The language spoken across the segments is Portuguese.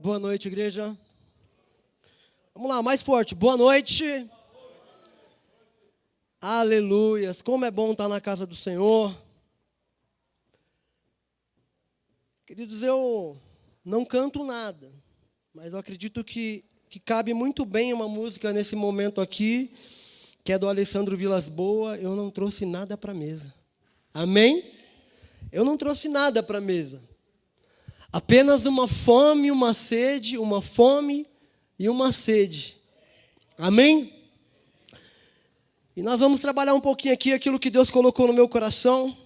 Boa noite, igreja. Vamos lá, mais forte. Boa noite. Aleluias. Como é bom estar na casa do Senhor. Queridos, eu não canto nada, mas eu acredito que cabe muito bem uma música nesse momento aqui, que é do Alessandro Vilas Boas. Eu não trouxe nada para a mesa. Amém? Eu não trouxe nada para a mesa. Apenas uma fome, uma sede, uma fome e uma sede. Amém? E nós vamos trabalhar um pouquinho aqui aquilo que Deus colocou no meu coração.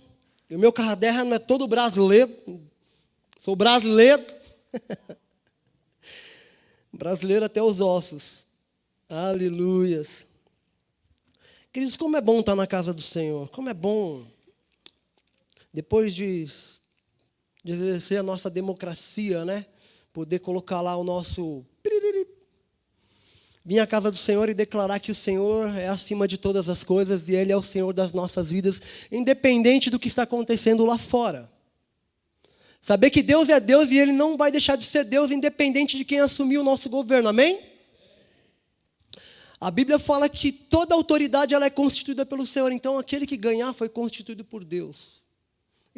E o meu caderno é todo brasileiro. Sou brasileiro. Brasileiro até os ossos. Aleluias. Queridos, como é bom estar na casa do Senhor. Como é bom, depois de exercer a nossa democracia, né? Poder colocar lá o nosso... vir à casa do Senhor e declarar que o Senhor é acima de todas as coisas e Ele é o Senhor das nossas vidas, independente do que está acontecendo lá fora. Saber que Deus é Deus e Ele não vai deixar de ser Deus, independente de quem assumiu o nosso governo. Amém? A Bíblia fala que toda autoridade ela é constituída pelo Senhor. Então, aquele que ganhar foi constituído por Deus.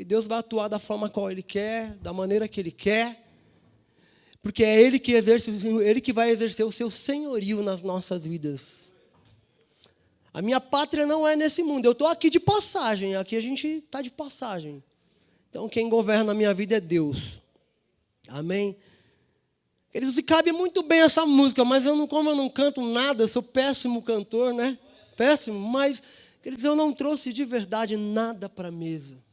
E Deus vai atuar da forma qual Ele quer, da maneira que Ele quer. Porque é Ele que vai exercer o seu senhorio nas nossas vidas. A minha pátria não é nesse mundo. Eu estou aqui de passagem. Aqui a gente está de passagem. Então quem governa a minha vida é Deus. Amém? Queridos, e cabe muito bem essa música, mas como eu não canto nada, eu sou péssimo cantor, né? Péssimo, mas, queridos, eu não trouxe de verdade nada para a mesa.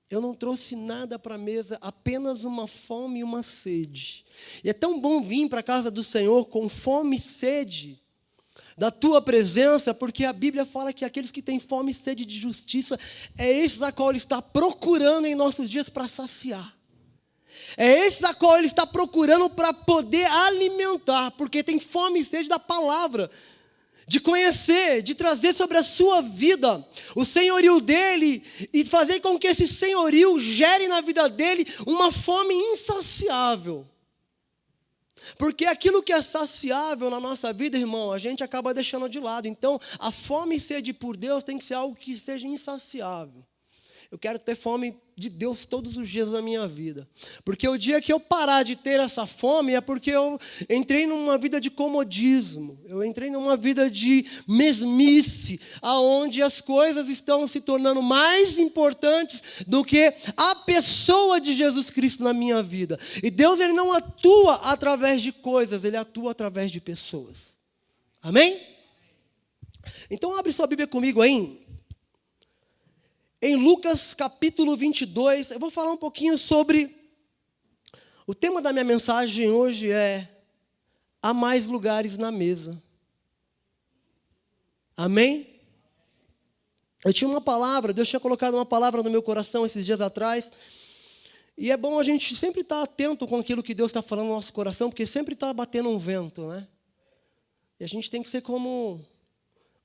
Eu não trouxe nada para a mesa, apenas uma fome e uma sede. E é tão bom vir para a casa do Senhor com fome e sede da tua presença, porque a Bíblia fala que aqueles que têm fome e sede de justiça, é esses a qual Ele está procurando em nossos dias para saciar. É esses a qual Ele está procurando para poder alimentar, porque tem fome e sede da palavra, de conhecer, de trazer sobre a sua vida o senhorio dEle e fazer com que esse senhorio gere na vida dEle uma fome insaciável. Porque aquilo que é saciável na nossa vida, irmão, a gente acaba deixando de lado. Então, a fome e sede por Deus tem que ser algo que seja insaciável. Eu quero ter fome de Deus todos os dias da minha vida. Porque o dia que eu parar de ter essa fome é porque eu entrei numa vida de comodismo. Eu entrei numa vida de mesmice, aonde as coisas estão se tornando mais importantes do que a pessoa de Jesus Cristo na minha vida. E Deus ele não atua através de coisas, Ele atua através de pessoas. Amém? Então abre sua Bíblia comigo aí. Em Lucas capítulo 22, eu vou falar um pouquinho sobre... O tema da minha mensagem hoje é: há mais lugares na mesa. Amém? Eu tinha uma palavra, Deus tinha colocado uma palavra no meu coração esses dias atrás. E é bom a gente sempre estar atento com aquilo que Deus está falando no nosso coração, porque sempre está batendo um vento, né? E a gente tem que ser como...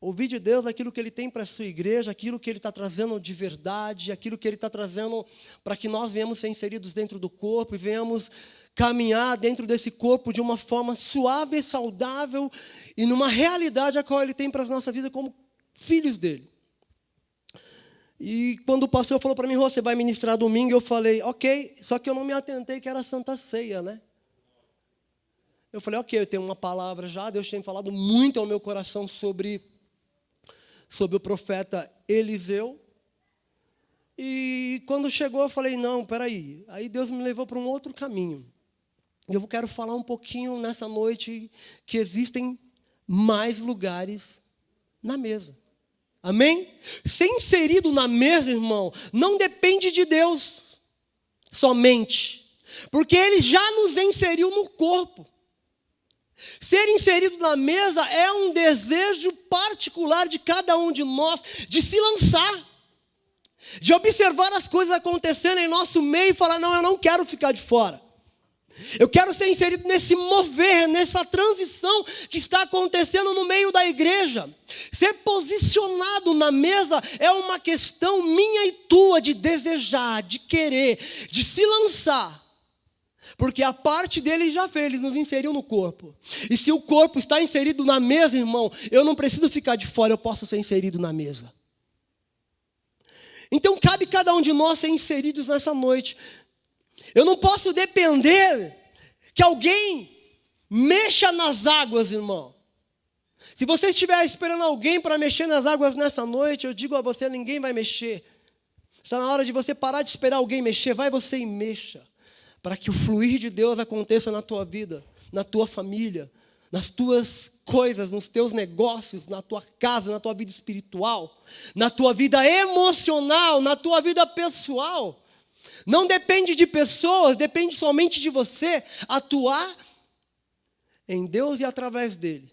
ouvir de Deus aquilo que Ele tem para a sua igreja, aquilo que Ele está trazendo de verdade, aquilo que Ele está trazendo para que nós venhamos ser inseridos dentro do corpo e venhamos caminhar dentro desse corpo de uma forma suave e saudável e numa realidade a qual Ele tem para a nossa vida como filhos dEle. E quando o pastor falou para mim: você vai ministrar domingo, eu falei: ok, só que eu não me atentei que era a Santa Ceia, né? Eu falei: ok, eu tenho uma palavra já, Deus tem falado muito ao meu coração sobre o profeta Eliseu. E quando chegou eu falei: não, peraí. Aí Deus me levou para um outro caminho. E eu quero falar um pouquinho nessa noite que existem mais lugares na mesa. Amém? Ser inserido na mesa, irmão, não depende de Deus somente. Porque Ele já nos inseriu no corpo. Ser inserido na mesa é um desejo particular de cada um de nós, de se lançar, de observar as coisas acontecendo em nosso meio e falar: não, eu não quero ficar de fora. Eu quero ser inserido nesse mover, nessa transição que está acontecendo no meio da igreja. Ser posicionado na mesa é uma questão minha e tua de desejar, de querer, de se lançar. Porque a parte dele ele já fez, ele nos inseriu no corpo. E se o corpo está inserido na mesa, irmão, eu não preciso ficar de fora, eu posso ser inserido na mesa. Então cabe cada um de nós ser inseridos nessa noite. Eu não posso depender que alguém mexa nas águas, irmão. Se você estiver esperando alguém para mexer nas águas nessa noite, eu digo a você, ninguém vai mexer. Está na hora de você parar de esperar alguém mexer, vai você e mexa. Para que o fluir de Deus aconteça na tua vida, na tua família, nas tuas coisas, nos teus negócios, na tua casa, na tua vida espiritual, na tua vida emocional, na tua vida pessoal. Não depende de pessoas, depende somente de você atuar em Deus e através dele.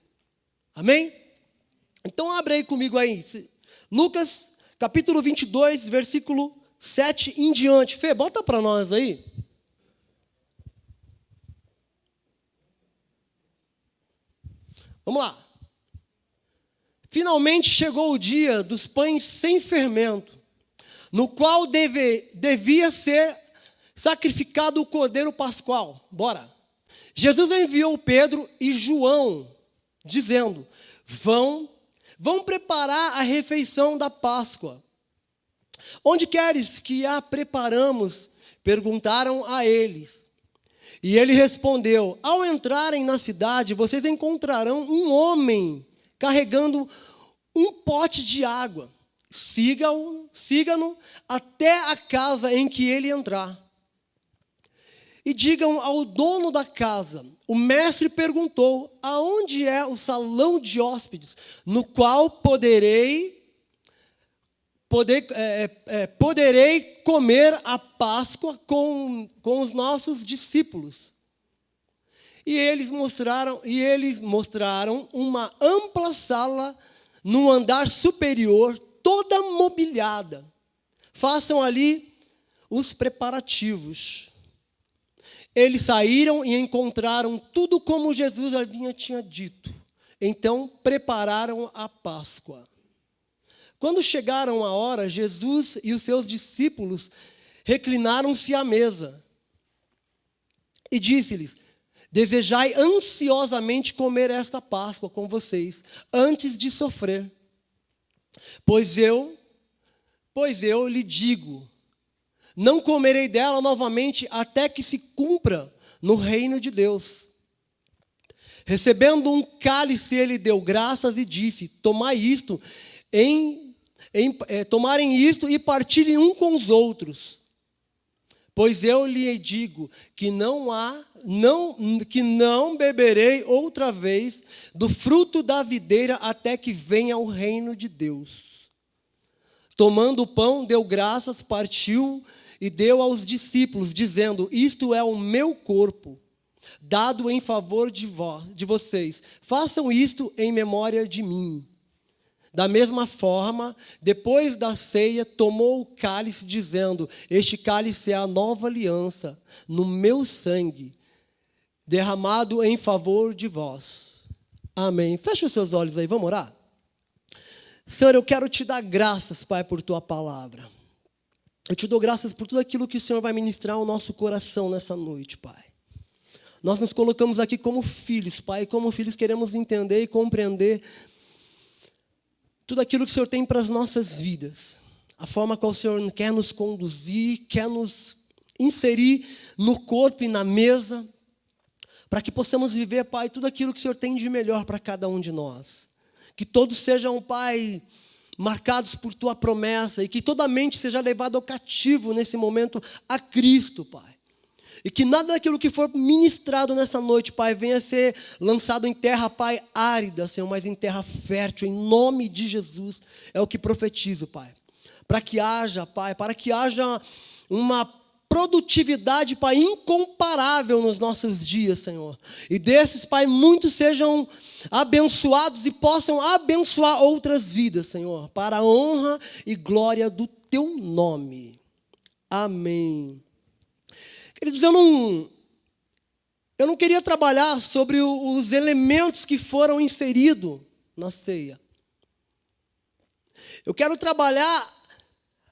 Amém? Então abre aí comigo aí, Lucas capítulo 22, versículo 7 em diante. Fê, bota para nós aí. Vamos lá. Finalmente chegou o dia dos pães sem fermento, no qual devia ser sacrificado o cordeiro pascual. Bora. Jesus enviou Pedro e João, dizendo, vão preparar a refeição da Páscoa. Onde queres que a preparamos? Perguntaram a eles. E ele respondeu, ao entrarem na cidade, vocês encontrarão um homem carregando um pote de água. Sigam-no até a casa em que ele entrar. E digam ao dono da casa, o mestre perguntou, aonde é o salão de hóspedes, no qual poderei comer a Páscoa com os nossos discípulos. E eles mostraram uma ampla sala no andar superior, toda mobiliada. Façam ali os preparativos. Eles saíram e encontraram tudo como Jesus tinha dito. Então prepararam a Páscoa. Quando chegaram a hora, Jesus e os seus discípulos reclinaram-se à mesa. E disse-lhes, desejai ansiosamente comer esta Páscoa com vocês, antes de sofrer. Pois eu lhe digo, não comerei dela novamente até que se cumpra no reino de Deus. Recebendo um cálice, ele deu graças e disse, tomarem isto e partilhem um com os outros. Pois eu lhe digo que não beberei outra vez do fruto da videira até que venha o reino de Deus. Tomando o pão, deu graças, partiu e deu aos discípulos, dizendo, isto é o meu corpo, dado em favor de vocês. Façam isto em memória de mim. Da mesma forma, depois da ceia, tomou o cálice, dizendo, este cálice é a nova aliança, no meu sangue, derramado em favor de vós. Amém. Feche os seus olhos aí, vamos orar? Senhor, eu quero te dar graças, Pai, por tua palavra. Eu te dou graças por tudo aquilo que o Senhor vai ministrar ao nosso coração nessa noite, Pai. Nós nos colocamos aqui como filhos, Pai, como filhos queremos entender e compreender tudo aquilo que o Senhor tem para as nossas vidas. A forma como o Senhor quer nos conduzir, quer nos inserir no corpo e na mesa, para que possamos viver, Pai, tudo aquilo que o Senhor tem de melhor para cada um de nós. Que todos sejam, Pai, marcados por Tua promessa, e que toda mente seja levada ao cativo nesse momento a Cristo, Pai. E que nada daquilo que for ministrado nessa noite, Pai, venha a ser lançado em terra, Pai, árida, Senhor, mas em terra fértil, em nome de Jesus. É o que profetizo, Pai. Para que haja, Pai, para que haja uma produtividade, Pai, incomparável nos nossos dias, Senhor. E desses, Pai, muitos sejam abençoados e possam abençoar outras vidas, Senhor, para a honra e glória do Teu nome. Amém. Queridos, eu não queria trabalhar sobre os elementos que foram inseridos na ceia. Eu quero trabalhar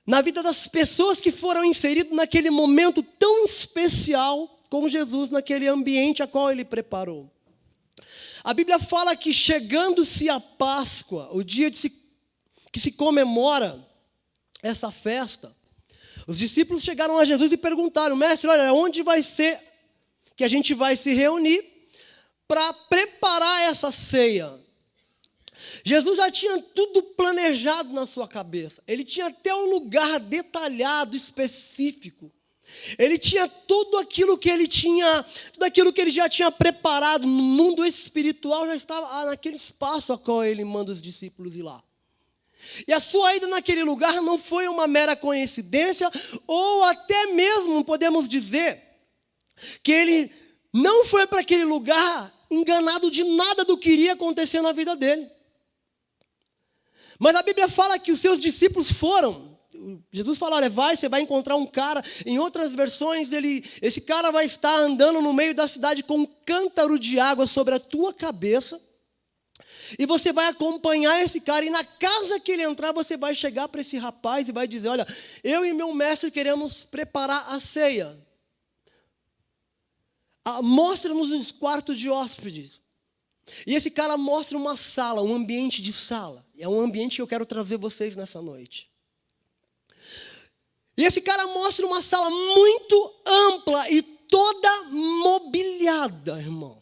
na vida das pessoas que foram inseridas naquele momento tão especial com Jesus naquele ambiente a qual ele preparou. A Bíblia fala que chegando-se a Páscoa, o dia que se comemora essa festa, os discípulos chegaram a Jesus e perguntaram: mestre, olha, onde vai ser que a gente vai se reunir para preparar essa ceia? Jesus já tinha tudo planejado na sua cabeça. Ele tinha até um lugar detalhado, específico. Ele tinha tudo aquilo que ele já tinha preparado no mundo espiritual, já estava naquele espaço a qual ele manda os discípulos ir lá. E a sua ida naquele lugar não foi uma mera coincidência, ou até mesmo podemos dizer que ele não foi para aquele lugar enganado de nada do que iria acontecer na vida dele. Mas a Bíblia fala que os seus discípulos foram. Jesus fala: olha, você vai encontrar um cara. Em outras versões, esse cara vai estar andando no meio da cidade com um cântaro de água sobre a tua cabeça. E você vai acompanhar esse cara. E na casa que ele entrar, você vai chegar para esse rapaz e vai dizer: olha, eu e meu mestre queremos preparar a ceia. Mostra-nos os quartos de hóspedes. E esse cara mostra uma sala, um ambiente de sala. É um ambiente que eu quero trazer vocês nessa noite. E esse cara mostra uma sala muito ampla e toda mobiliada, irmão.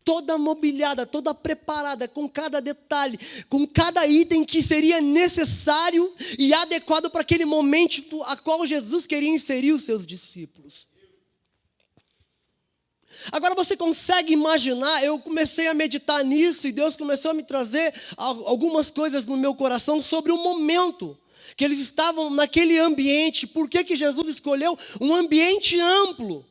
Toda mobiliada, toda preparada, com cada detalhe, com cada item que seria necessário e adequado para aquele momento a qual Jesus queria inserir os seus discípulos. Agora você consegue imaginar, eu comecei a meditar nisso e Deus começou a me trazer algumas coisas no meu coração sobre o momento que eles estavam naquele ambiente. Por que Jesus escolheu um ambiente amplo?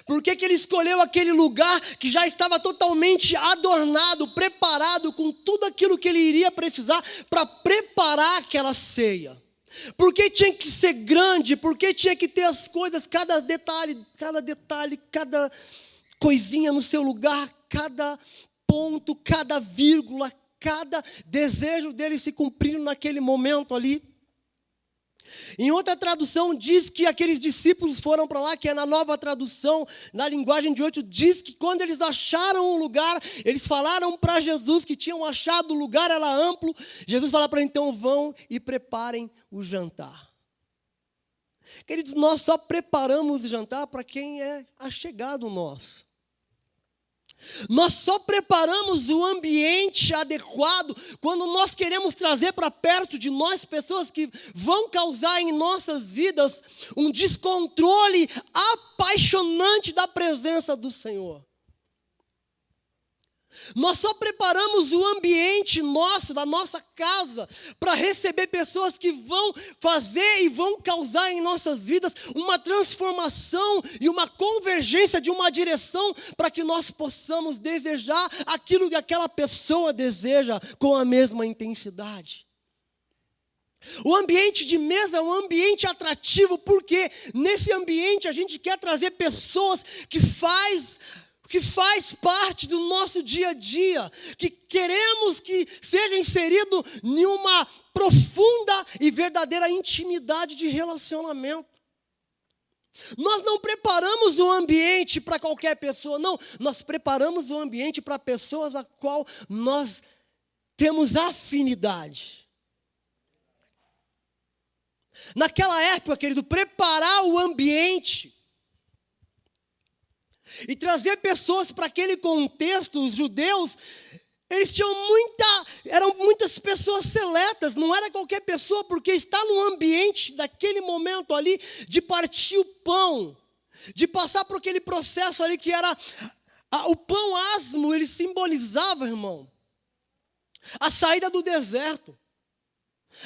Por que ele escolheu aquele lugar que já estava totalmente adornado, preparado com tudo aquilo que ele iria precisar para preparar aquela ceia? Por que tinha que ser grande? Por que tinha que ter as coisas, cada detalhe, cada coisinha no seu lugar, cada ponto, cada vírgula, cada desejo dele se cumprindo naquele momento ali? Em outra tradução diz que aqueles discípulos foram para lá, que é na Nova Tradução, na linguagem de hoje, diz que quando eles acharam um lugar, eles falaram para Jesus que tinham achado o lugar, era amplo. Jesus fala para eles: então vão e preparem o jantar. Queridos, nós só preparamos o jantar para quem é achegado nosso. Nós só preparamos o ambiente adequado quando nós queremos trazer para perto de nós pessoas que vão causar em nossas vidas um descontrole apaixonante da presença do Senhor. Nós só preparamos o ambiente nosso, da nossa casa, para receber pessoas que vão fazer e vão causar em nossas vidas uma transformação e uma convergência de uma direção para que nós possamos desejar aquilo que aquela pessoa deseja com a mesma intensidade. O ambiente de mesa é um ambiente atrativo, porque nesse ambiente a gente quer trazer pessoas que faz parte do nosso dia a dia, que queremos que seja inserido em uma profunda e verdadeira intimidade de relacionamento. Nós não preparamos o ambiente para qualquer pessoa, não. Nós preparamos o ambiente para pessoas a qual nós temos afinidade. Naquela época, querido, preparar o ambiente e trazer pessoas para aquele contexto, os judeus, eles eram muitas pessoas seletas, não era qualquer pessoa, porque está no ambiente daquele momento ali, de partir o pão, de passar por aquele processo ali que era, o pão asmo, ele simbolizava, irmão, a saída do deserto.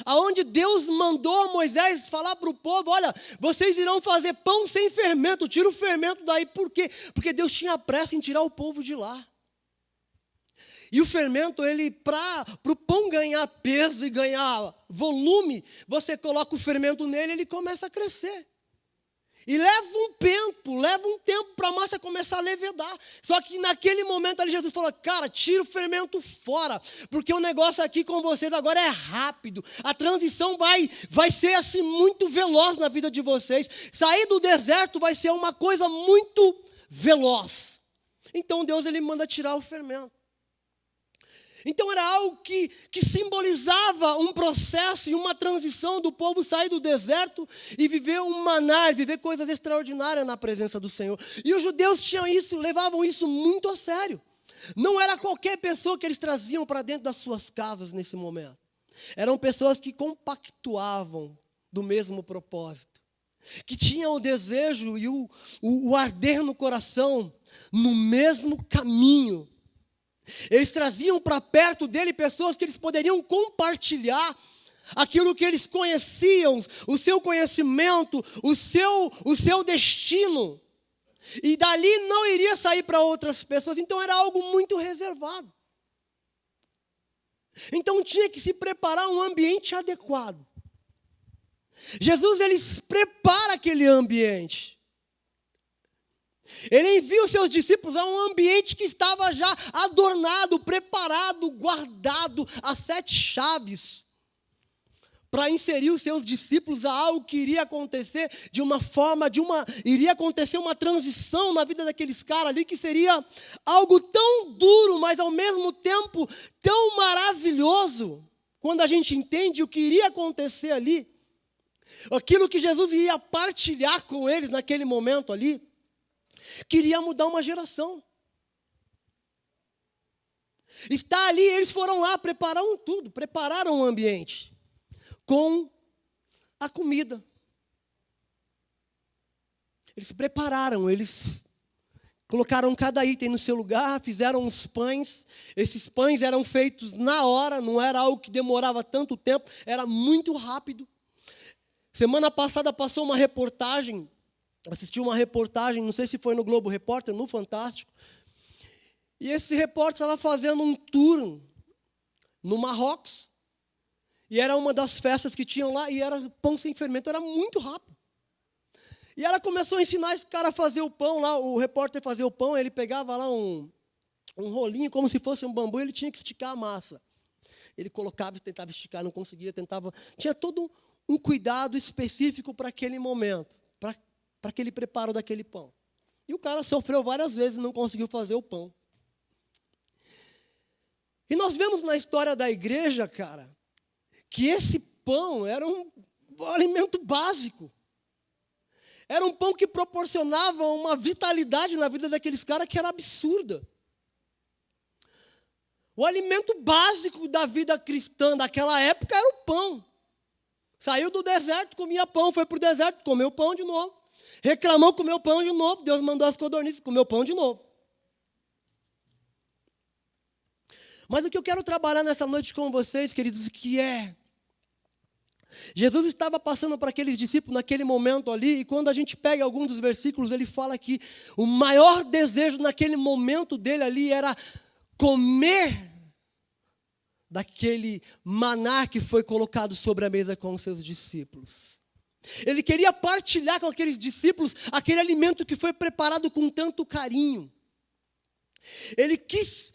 Aonde Deus mandou Moisés falar para o povo: olha, vocês irão fazer pão sem fermento, tira o fermento daí. Por quê? Porque Deus tinha pressa em tirar o povo de lá. E o fermento, para o pão ganhar peso e ganhar volume, você coloca o fermento nele, ele começa a crescer. E leva um tempo para a massa começar a levedar. Só que naquele momento ali Jesus falou, cara, tira o fermento fora, porque o negócio aqui com vocês agora é rápido. A transição vai ser assim muito veloz na vida de vocês. Sair do deserto vai ser uma coisa muito veloz. Então Deus ele manda tirar o fermento. Então era algo que simbolizava um processo e uma transição do povo sair do deserto e viver um maná, viver coisas extraordinárias na presença do Senhor. E os judeus tinham isso, levavam isso muito a sério. Não era qualquer pessoa que eles traziam para dentro das suas casas nesse momento. Eram pessoas que compactuavam do mesmo propósito, que tinham o desejo e o arder no coração no mesmo caminho. Eles traziam para perto dele pessoas que eles poderiam compartilhar aquilo que eles conheciam, o seu conhecimento, o seu destino. E dali não iria sair para outras pessoas, então era algo muito reservado. Então tinha que se preparar um ambiente adequado. Jesus, ele prepara aquele ambiente. Ele envia os seus discípulos a um ambiente que estava já adornado, preparado, guardado, a 7 chaves, para inserir os seus discípulos a algo que iria acontecer de uma forma, iria acontecer uma transição na vida daqueles caras ali, que seria algo tão duro, mas ao mesmo tempo tão maravilhoso, quando a gente entende o que iria acontecer ali, aquilo que Jesus iria partilhar com eles naquele momento ali, queria mudar uma geração. Está ali, eles foram lá, prepararam tudo, prepararam o ambiente com a comida. Eles se prepararam, eles colocaram cada item no seu lugar, fizeram os pães. Esses pães eram feitos na hora, não era algo que demorava tanto tempo, era muito rápido. Semana passada passou uma reportagem, assisti uma reportagem, não sei se foi no Globo Repórter, no Fantástico. E esse repórter estava fazendo um tour no Marrocos. E era uma das festas que tinham lá, e era pão sem fermento, era muito rápido. E ela começou a ensinar esse cara a fazer o pão lá, o repórter fazia o pão, ele pegava lá um rolinho, como se fosse um bambu, e ele tinha que esticar a massa. Ele colocava e tentava esticar, não conseguia, tinha todo um cuidado específico para aquele momento, para aquele preparo daquele pão. E o cara sofreu várias vezes e não conseguiu fazer o pão. E nós vemos na história da igreja, cara, que esse pão era um alimento básico. Era um pão que proporcionava uma vitalidade na vida daqueles caras que era absurda. O alimento básico da vida cristã daquela época era o pão. Saiu do deserto, comia pão, foi para o deserto, comeu pão de novo. Reclamou, comeu pão de novo. Deus mandou as codornizes, comeu pão de novo. Mas o que eu quero trabalhar nessa noite com vocês, queridos, que é... Jesus estava passando para aqueles discípulos naquele momento ali, e quando a gente pega alguns dos versículos, ele fala que o maior desejo naquele momento dele ali era comer daquele maná que foi colocado sobre a mesa com os seus discípulos. Ele queria partilhar com aqueles discípulos aquele alimento que foi preparado com tanto carinho. Ele quis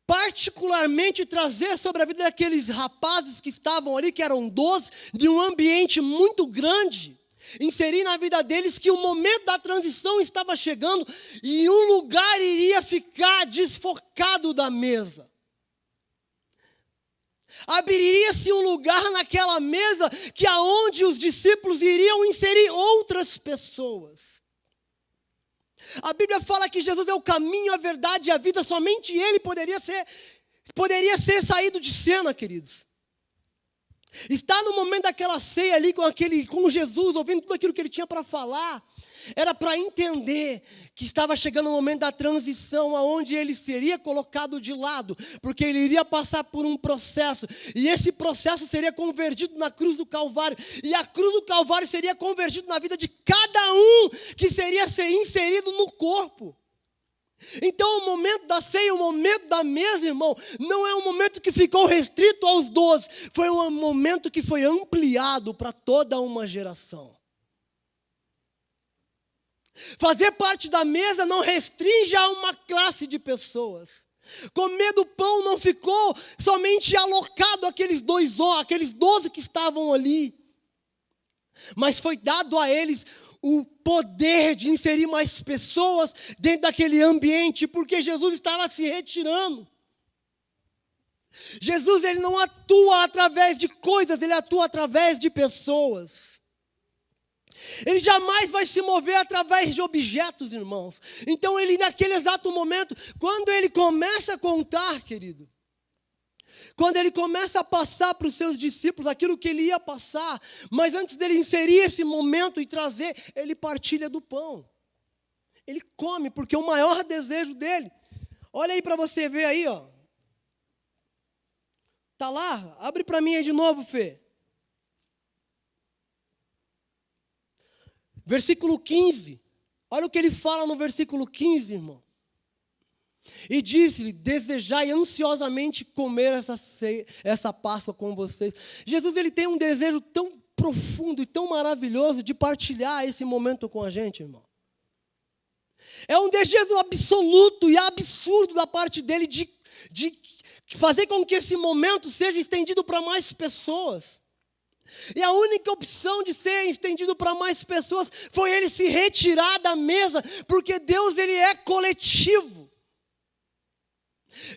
particularmente trazer sobre a vida daqueles rapazes que estavam ali, que eram 12, de um ambiente muito grande, inserir na vida deles que o momento da transição estava chegando e um lugar iria ficar desfocado da mesa. Abriria-se um lugar naquela mesa que aonde os discípulos iriam inserir outras pessoas. A Bíblia fala que Jesus é o caminho, a verdade e a vida. Somente Ele poderia ser saído de cena, queridos. Estar no momento daquela ceia ali com Jesus, ouvindo tudo aquilo que Ele tinha para falar, era para entender que estava chegando o momento da transição, aonde Ele seria colocado de lado, porque Ele iria passar por um processo, e esse processo seria convertido na cruz do Calvário, e a cruz do Calvário seria convertida na vida de cada um que seria ser inserido no corpo. Então o momento da ceia, o momento da mesa, irmão, não é um momento que ficou restrito aos 12, foi um momento que foi ampliado para toda uma geração. Fazer parte da mesa não restringe a uma classe de pessoas. Comer do pão não ficou somente alocado àqueles 12 que estavam ali. Mas foi dado a eles o poder de inserir mais pessoas dentro daquele ambiente, porque Jesus estava se retirando. Jesus, ele não atua através de coisas, ele atua através de pessoas. Ele jamais vai se mover através de objetos, irmãos. Então, ele naquele exato momento, quando ele começa a contar, querido, quando ele começa a passar para os seus discípulos aquilo que ele ia passar, mas antes dele inserir esse momento e trazer, ele partilha do pão. Ele come, porque o maior desejo dele, olha aí para você ver aí, ó. Tá lá? Abre para mim aí de novo, Fê. Versículo 15. Olha o que ele fala no versículo 15, irmão. E disse-lhe: desejai ansiosamente comer essa Páscoa com vocês. Jesus, ele tem um desejo tão profundo e tão maravilhoso de partilhar esse momento com a gente, irmão. É um desejo absoluto e absurdo da parte dele de fazer com que esse momento seja estendido para mais pessoas. E a única opção de ser estendido para mais pessoas foi ele se retirar da mesa, porque Deus, ele é coletivo.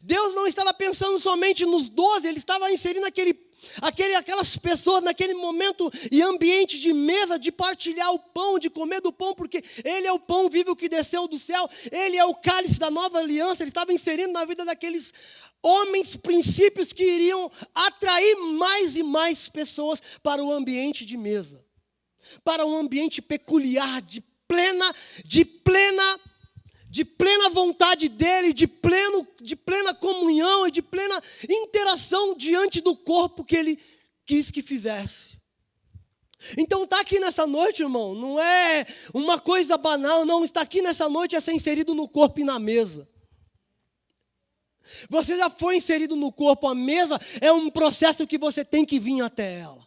Deus não estava pensando somente nos 12, ele estava inserindo aquelas pessoas naquele momento e ambiente de mesa, de partilhar o pão, de comer do pão, porque ele é o pão vivo que desceu do céu, ele é o cálice da nova aliança, ele estava inserindo na vida daqueles homens, princípios que iriam atrair mais e mais pessoas para o ambiente de mesa, para um ambiente peculiar, de plena vontade dele, de plena comunhão e de plena interação diante do corpo que ele quis que fizesse. Então está aqui nessa noite, irmão, não é uma coisa banal, não, está aqui nessa noite é ser inserido no corpo e na mesa. Você já foi inserido no corpo, a mesa é um processo que você tem que vir até ela.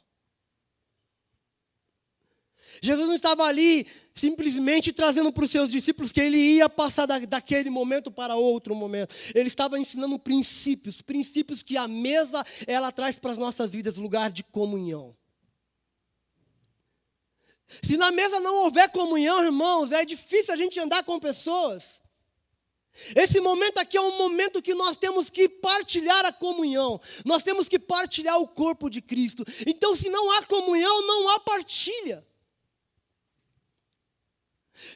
Jesus não estava ali simplesmente trazendo para os seus discípulos que ele ia passar daquele momento para outro momento. Ele estava ensinando princípios que a mesa ela traz para as nossas vidas, lugar de comunhão. Se na mesa não houver comunhão, irmãos, é difícil a gente andar com pessoas. Esse momento aqui é um momento que nós temos que partilhar a comunhão. Nós temos que partilhar o corpo de Cristo. Então, se não há comunhão, não há partilha.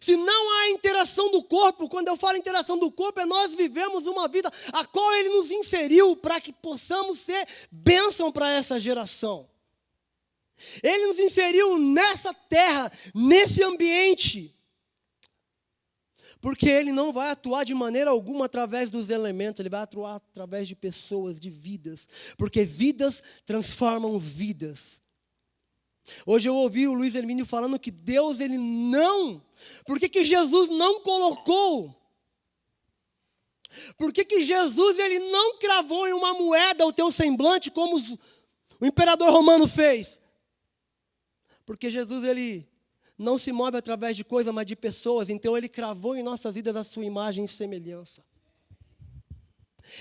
Se não há interação do corpo, quando eu falo interação do corpo, é nós vivemos uma vida a qual Ele nos inseriu para que possamos ser bênção para essa geração. Ele nos inseriu nessa terra, nesse ambiente. Porque ele não vai atuar de maneira alguma através dos elementos, ele vai atuar através de pessoas, de vidas. Porque vidas transformam vidas. Hoje eu ouvi o Luiz Hermínio falando que Deus, ele não... Por que Jesus não colocou? Por que Jesus, ele não cravou em uma moeda o teu semblante, como o imperador romano fez? Porque Jesus, ele... não se move através de coisas, mas de pessoas. Então, ele cravou em nossas vidas a sua imagem e semelhança.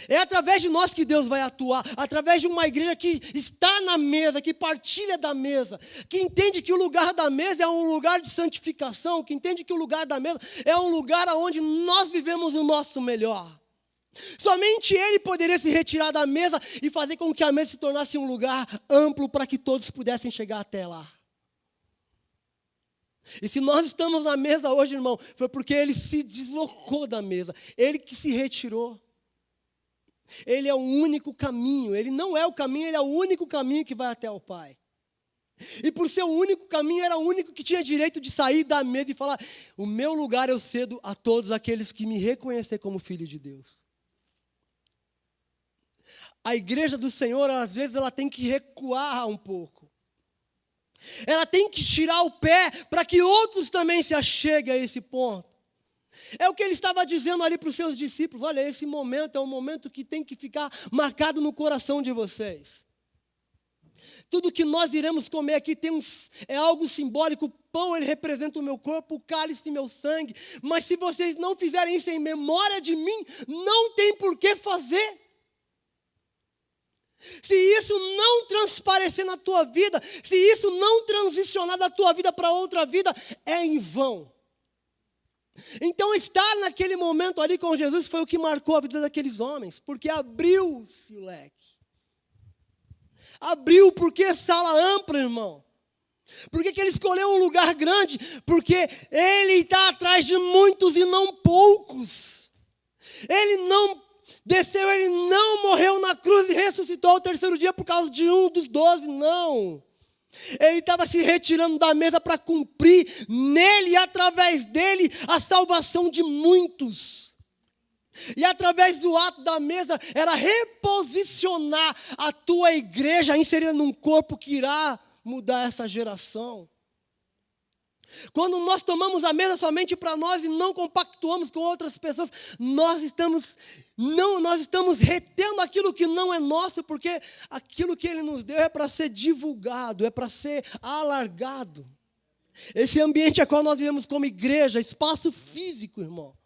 É através de nós que Deus vai atuar. Através de uma igreja que está na mesa, que partilha da mesa. Que entende que o lugar da mesa é um lugar de santificação. Que entende que o lugar da mesa é um lugar onde nós vivemos o nosso melhor. Somente Ele poderia se retirar da mesa e fazer com que a mesa se tornasse um lugar amplo para que todos pudessem chegar até lá. E se nós estamos na mesa hoje, irmão, foi porque ele se deslocou da mesa. Ele que se retirou. Ele é o único caminho. Ele não é o caminho, ele é o único caminho que vai até o Pai. E por ser o único caminho, era o único que tinha direito de sair da mesa e falar: o meu lugar eu cedo a todos aqueles que me reconhecer como filho de Deus. A igreja do Senhor, às vezes, ela tem que recuar um pouco. Ela tem que tirar o pé para que outros também se acheguem a esse ponto. É o que ele estava dizendo ali para os seus discípulos. Olha, esse momento é um momento que tem que ficar marcado no coração de vocês. tudo que nós iremos comer aqui é algo simbólico. O pão, ele representa o meu corpo, o cálice, meu sangue. Mas se vocês não fizerem isso em memória de mim, não tem por que fazer. Se isso não transparecer na tua vida, se isso não transicionar da tua vida para outra vida, é em vão. Então, estar naquele momento ali com Jesus foi o que marcou a vida daqueles homens, porque abriu-se o leque. Abriu, porque sala ampla, irmão. Por que ele escolheu um lugar grande? Porque ele está atrás de muitos e não poucos. Ele não desceu, ele não morreu na cruz e ressuscitou ao terceiro dia por causa de um dos 12, não. Ele estava se retirando da mesa para cumprir nele e através dele a salvação de muitos. E através do ato da mesa era reposicionar a tua igreja inserida num corpo que irá mudar essa geração. Quando nós tomamos a mesa somente para nós e não compactuamos com outras pessoas, nós estamos retendo aquilo que não é nosso, porque aquilo que Ele nos deu é para ser divulgado, é para ser alargado. Esse ambiente a qual nós vivemos como igreja, espaço físico, irmão,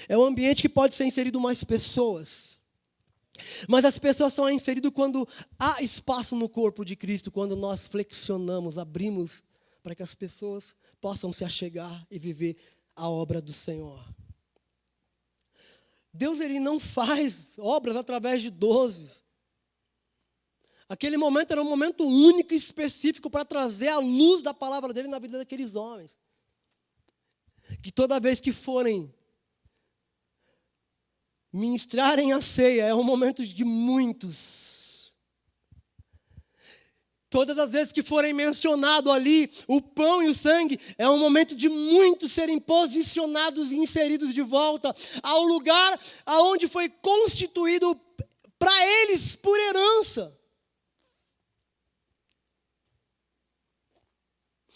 é um ambiente que pode ser inserido mais pessoas. Mas as pessoas são inseridas quando há espaço no corpo de Cristo, quando nós flexionamos, abrimos para que as pessoas possam se achegar e viver a obra do Senhor. Deus, Ele não faz obras através de 12. Aquele momento era um momento único e específico para trazer a luz da palavra dEle na vida daqueles homens. Que toda vez que forem ministrarem a ceia, é um momento de muitos. Todas as vezes que forem mencionado ali o pão e o sangue, é um momento de muitos serem posicionados e inseridos de volta ao lugar aonde foi constituído para eles por herança.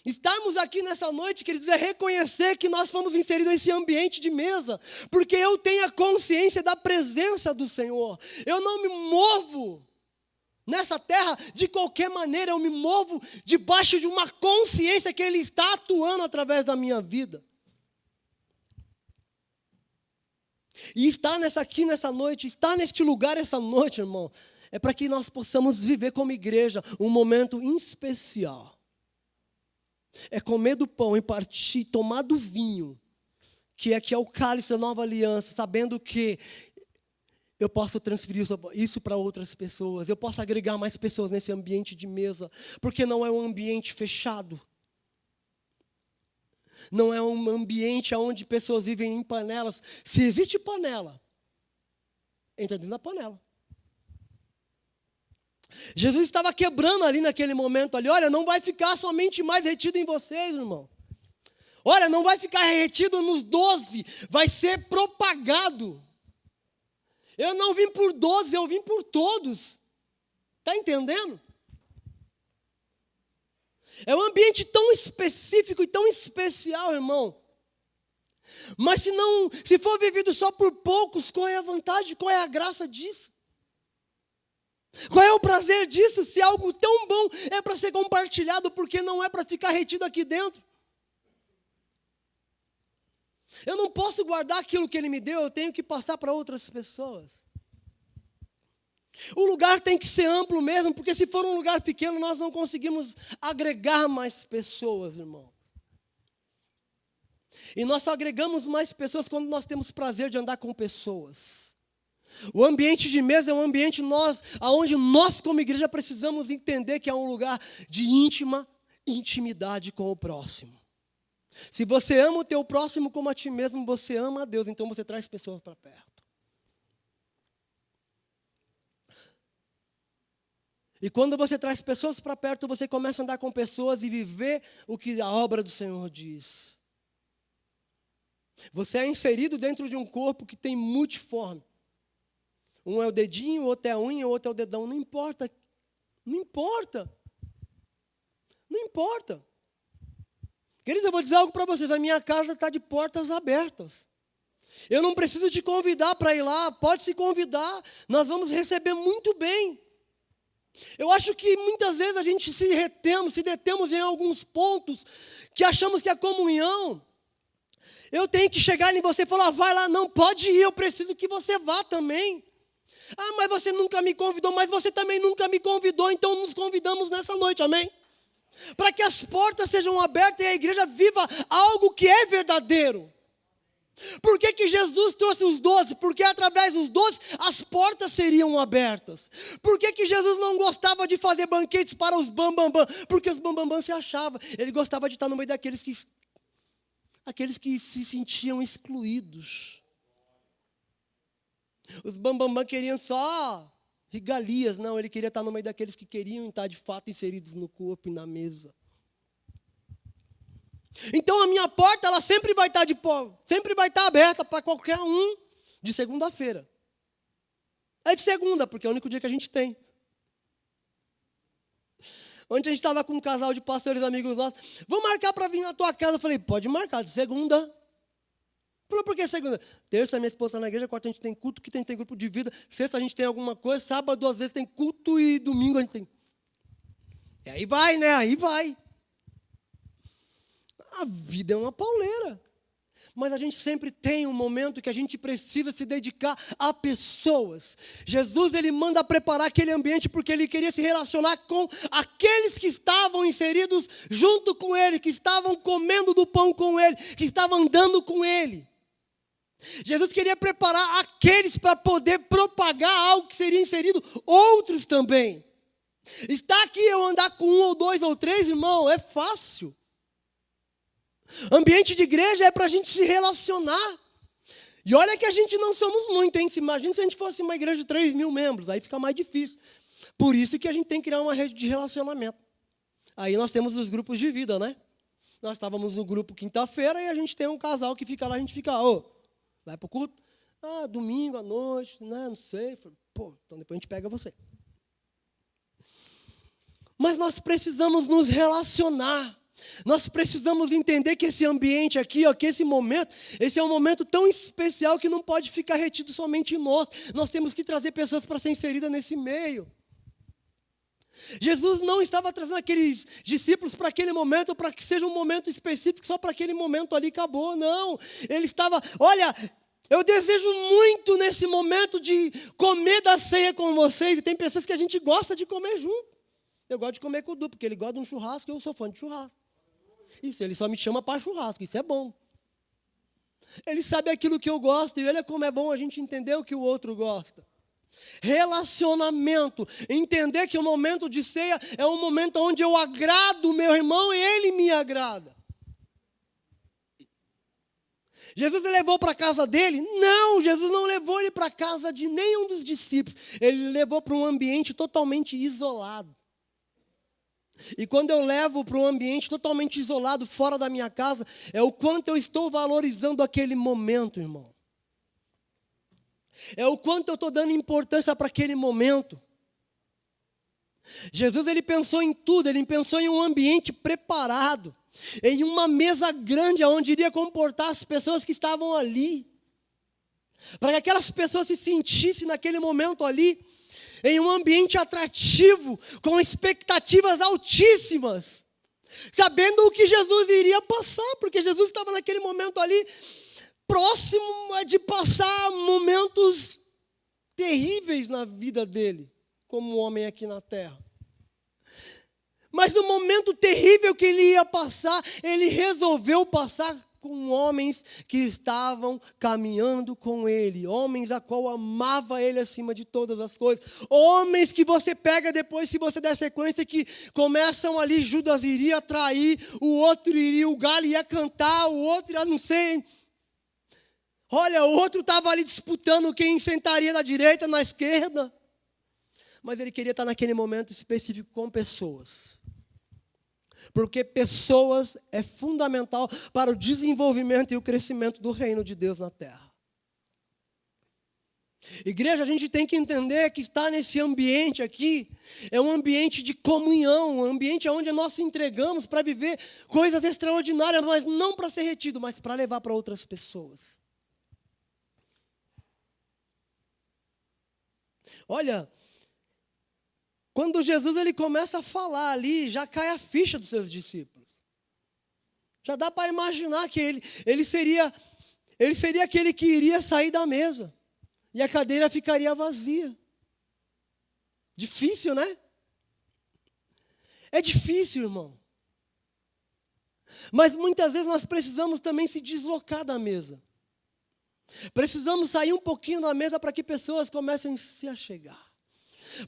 Estarmos aqui nessa noite, queridos, é reconhecer que nós fomos inseridos nesse ambiente de mesa, porque eu tenho a consciência da presença do Senhor. Eu não me movo nessa terra de qualquer maneira, eu me movo debaixo de uma consciência que Ele está atuando através da minha vida. E estar aqui nessa noite, estar neste lugar essa noite, irmão, é para que nós possamos viver como igreja um momento especial. É comer do pão e partir, tomar do vinho, que é o cálice da nova aliança, sabendo que eu posso transferir isso para outras pessoas, eu posso agregar mais pessoas nesse ambiente de mesa, porque não é um ambiente fechado. Não é um ambiente onde pessoas vivem em panelas. Se existe panela, entra dentro da panela. Jesus estava quebrando ali naquele momento ali. Olha, não vai ficar somente mais retido em vocês, irmão. Olha, não vai ficar retido nos 12, vai ser propagado. Eu não vim por 12, eu vim por todos. Está entendendo? É um ambiente tão específico e tão especial, irmão. Mas se for vivido só por poucos, qual é a vantagem, qual é a graça disso? Qual é o prazer disso, se algo tão bom é para ser compartilhado, porque não é para ficar retido aqui dentro? Eu não posso guardar aquilo que Ele me deu, eu tenho que passar para outras pessoas. O lugar tem que ser amplo mesmo, porque se for um lugar pequeno, nós não conseguimos agregar mais pessoas, irmão. E nós só agregamos mais pessoas quando nós temos prazer de andar com pessoas. O ambiente de mesa é um ambiente onde nós como igreja precisamos entender que é um lugar de íntima intimidade com o próximo. Se você ama o teu próximo como a ti mesmo, você ama a Deus, então você traz pessoas para perto. E quando você traz pessoas para perto, você começa a andar com pessoas e viver o que a obra do Senhor diz. Você é inserido dentro de um corpo que tem multiforme. Um é o dedinho, o outro é a unha, o outro é o dedão. Não importa. Não importa. Não importa. Queridos, eu vou dizer algo para vocês. A minha casa está de portas abertas. Eu não preciso te convidar para ir lá. Pode se convidar. Nós vamos receber muito bem. Eu acho que muitas vezes a gente se detemos em alguns pontos que achamos que a comunhão, eu tenho que chegar em você e falar, vai lá, não, pode ir, eu preciso que você vá também. Ah, mas você nunca me convidou, mas você também nunca me convidou, então nos convidamos nessa noite, amém? Para que as portas sejam abertas e a igreja viva algo que é verdadeiro. Por que Jesus trouxe os 12? Porque através dos 12 as portas seriam abertas. Por que Jesus não gostava de fazer banquetes para os bambambam? Porque os bambambam se achavam. Ele gostava de estar no meio daqueles que se sentiam excluídos. Os bambambam queriam só regalias. Não, ele queria estar no meio daqueles que queriam estar de fato inseridos no corpo e na mesa. Então a minha porta, ela sempre vai estar aberta para qualquer um de segunda-feira. É de segunda, porque é o único dia que a gente tem. Ontem a gente estava com um casal de pastores amigos nossos. Vou marcar para vir na tua casa. Eu falei, pode marcar, de segunda. Falou, por que segunda? Terça minha esposa está na igreja, quarta a gente tem culto, quinta a gente tem grupo de vida, sexta a gente tem alguma coisa, sábado às vezes tem culto e domingo a gente tem. E aí vai, né? Aí vai. A vida é uma pauleira. Mas a gente sempre tem um momento que a gente precisa se dedicar a pessoas. Jesus, ele manda preparar aquele ambiente porque ele queria se relacionar com aqueles que estavam inseridos junto com ele, que estavam comendo do pão com ele, que estavam andando com ele. Jesus queria preparar aqueles para poder propagar algo que seria inserido outros também. Está aqui eu andar com um ou dois ou três, irmão, é fácil. Ambiente de igreja é para a gente se relacionar. E olha que a gente não somos muito, hein? Imagina se a gente fosse uma igreja de 3.000 membros, aí fica mais difícil. Por isso que a gente tem que criar uma rede de relacionamento. Aí nós temos os grupos de vida, né? Nós estávamos no grupo quinta-feira e a gente tem um casal que fica lá, a gente fica, vai para o culto? Ah, domingo à noite, né? Não sei. Pô, então depois a gente pega você. Mas nós precisamos nos relacionar. Nós precisamos entender que esse ambiente aqui, que esse momento, esse é um momento tão especial que não pode ficar retido somente em nós. Nós temos que trazer pessoas para ser inseridas nesse meio. Jesus não estava trazendo aqueles discípulos para aquele momento, para que seja um momento específico, só para aquele momento ali acabou, não. Ele estava, olha, eu desejo muito nesse momento de comer da ceia com vocês, e tem pessoas que a gente gosta de comer junto. Eu gosto de comer com o Du, porque ele gosta de um churrasco e eu sou fã de churrasco. Isso, ele só me chama para churrasco, isso é bom. Ele sabe aquilo que eu gosto, e olha como é bom a gente entender o que o outro gosta. Relacionamento, entender que o momento de ceia é um momento onde eu agrado o meu irmão e ele me agrada. Jesus levou para a casa dele? Não, Jesus não levou ele para a casa de nenhum dos discípulos. Ele levou para um ambiente totalmente isolado. E quando eu levo para um ambiente totalmente isolado, fora da minha casa, é o quanto eu estou valorizando aquele momento, irmão. É o quanto eu estou dando importância para aquele momento. Jesus, ele pensou em tudo, ele pensou em um ambiente preparado, em uma mesa grande, onde iria comportar as pessoas que estavam ali. Para que aquelas pessoas se sentissem naquele momento ali, em um ambiente atrativo, com expectativas altíssimas, sabendo o que Jesus iria passar, porque Jesus estava naquele momento ali, próximo de passar momentos terríveis na vida dele, como homem aqui na terra. Mas no momento terrível que ele ia passar, ele resolveu passar com homens que estavam caminhando com ele, homens a qual amava ele acima de todas as coisas, homens que você pega depois, se você der sequência, que começam ali, Judas iria trair, o outro iria, o galho ia cantar, o outro ia, não sei, olha, o outro estava ali disputando quem sentaria na direita, na esquerda, mas ele queria estar naquele momento específico com pessoas. Porque pessoas é fundamental para o desenvolvimento e o crescimento do reino de Deus na terra. Igreja, a gente tem que entender que estar nesse ambiente aqui é um ambiente de comunhão, um ambiente onde nós se entregamos para viver coisas extraordinárias, mas não para ser retido, mas para levar para outras pessoas. Olha, Quando Jesus ele começa a falar ali, já cai a ficha dos seus discípulos. Já dá para imaginar que ele seria aquele que iria sair da mesa. E a cadeira ficaria vazia. Difícil, né? É difícil, irmão. Mas muitas vezes nós precisamos também se deslocar da mesa. Precisamos sair um pouquinho da mesa para que pessoas comecem a se achegar.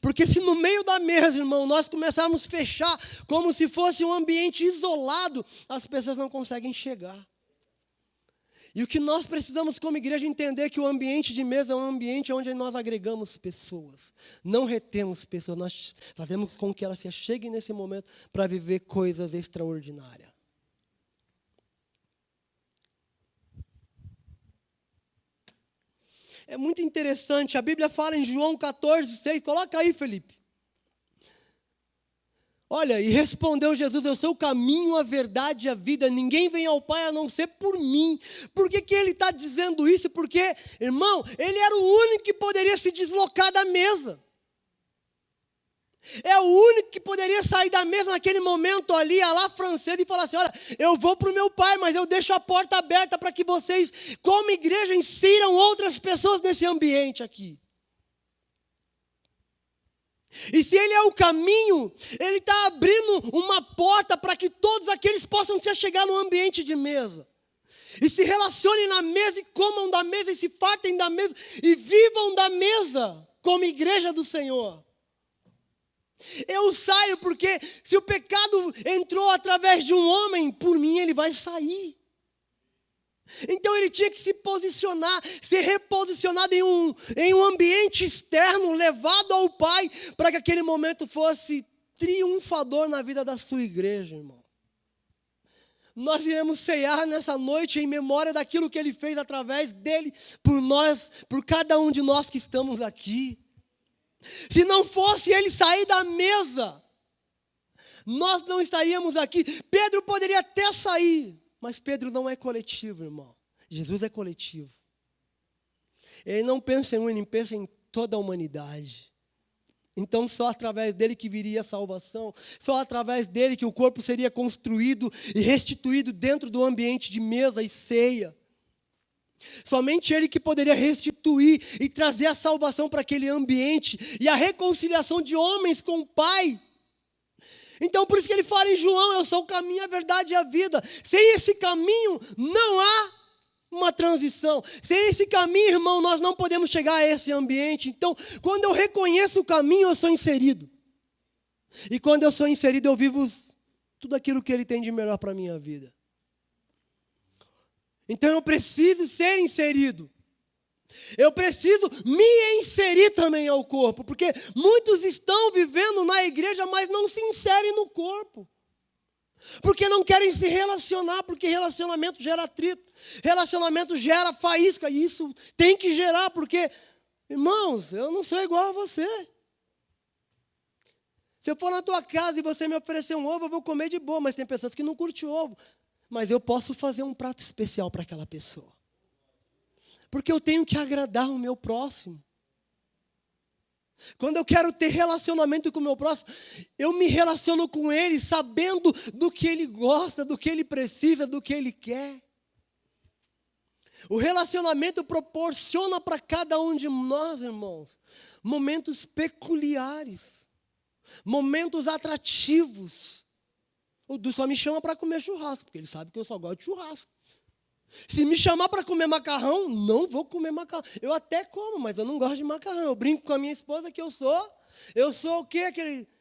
Porque se no meio da mesa, irmão, nós começarmos a fechar como se fosse um ambiente isolado, as pessoas não conseguem chegar. E o que nós precisamos como igreja entender é que o ambiente de mesa é um ambiente onde nós agregamos pessoas. Não retemos pessoas, nós fazemos com que elas se acheguem nesse momento para viver coisas extraordinárias. É muito interessante, a Bíblia fala em João 14:6, coloca aí, Felipe. Olha, e respondeu Jesus, eu sou o caminho, a verdade e a vida, ninguém vem ao Pai a não ser por mim. Por que ele está dizendo isso? Porque, irmão, ele era o único que poderia se deslocar da mesa. É o único que poderia sair da mesa naquele momento ali, a lá francesa, e falar assim, olha, eu vou para o meu Pai, mas eu deixo a porta aberta para que vocês, como igreja, insiram outras pessoas nesse ambiente aqui. E se ele é o caminho, ele está abrindo uma porta para que todos aqueles possam se achegar no ambiente de mesa. E se relacionem na mesa, e comam da mesa, e se fartem da mesa, e vivam da mesa, como igreja do Senhor. Eu saio porque se o pecado entrou através de um homem, por mim ele vai sair. Então ele tinha que se posicionar, ser reposicionado em um ambiente externo, levado ao Pai, para que aquele momento fosse triunfador na vida da sua igreja, irmão. Nós iremos ceiar nessa noite em memória daquilo que ele fez através dele, por nós, por cada um de nós que estamos aqui. Se não fosse ele sair da mesa, nós não estaríamos aqui. Pedro poderia até sair, mas Pedro não é coletivo, irmão. Jesus é coletivo. Ele não pensa em um, ele pensa em toda a humanidade. Então só através dele que viria a salvação, só através dele que o corpo seria construído e restituído dentro do ambiente de mesa e ceia. Somente ele que poderia restituir e trazer a salvação para aquele ambiente e a reconciliação de homens com o Pai. Então por isso que ele fala em João, eu sou o caminho, a verdade e a vida. Sem esse caminho não há uma transição. Sem esse caminho, irmão, nós não podemos chegar a esse ambiente. Então quando eu reconheço o caminho, eu sou inserido. E quando eu sou inserido, eu vivo tudo aquilo que ele tem de melhor para a minha vida. Então eu preciso ser inserido. Eu preciso me inserir também ao corpo. Porque muitos estão vivendo na igreja, mas não se inserem no corpo. Porque não querem se relacionar, porque relacionamento gera atrito. Relacionamento gera faísca. E isso tem que gerar, porque, irmãos, eu não sou igual a você. Se eu for na tua casa e você me oferecer um ovo, eu vou comer de boa. Mas tem pessoas que não curtem ovo. Mas eu posso fazer um prato especial para aquela pessoa. Porque eu tenho que agradar o meu próximo. Quando eu quero ter relacionamento com o meu próximo, eu me relaciono com ele sabendo do que ele gosta, do que ele precisa, do que ele quer. O relacionamento proporciona para cada um de nós, irmãos, momentos peculiares, momentos atrativos. O Du só me chama para comer churrasco, porque ele sabe que eu só gosto de churrasco. Se me chamar para comer macarrão, não vou comer macarrão. Eu até como, mas eu não gosto de macarrão. Eu brinco com a minha esposa que eu sou o quê?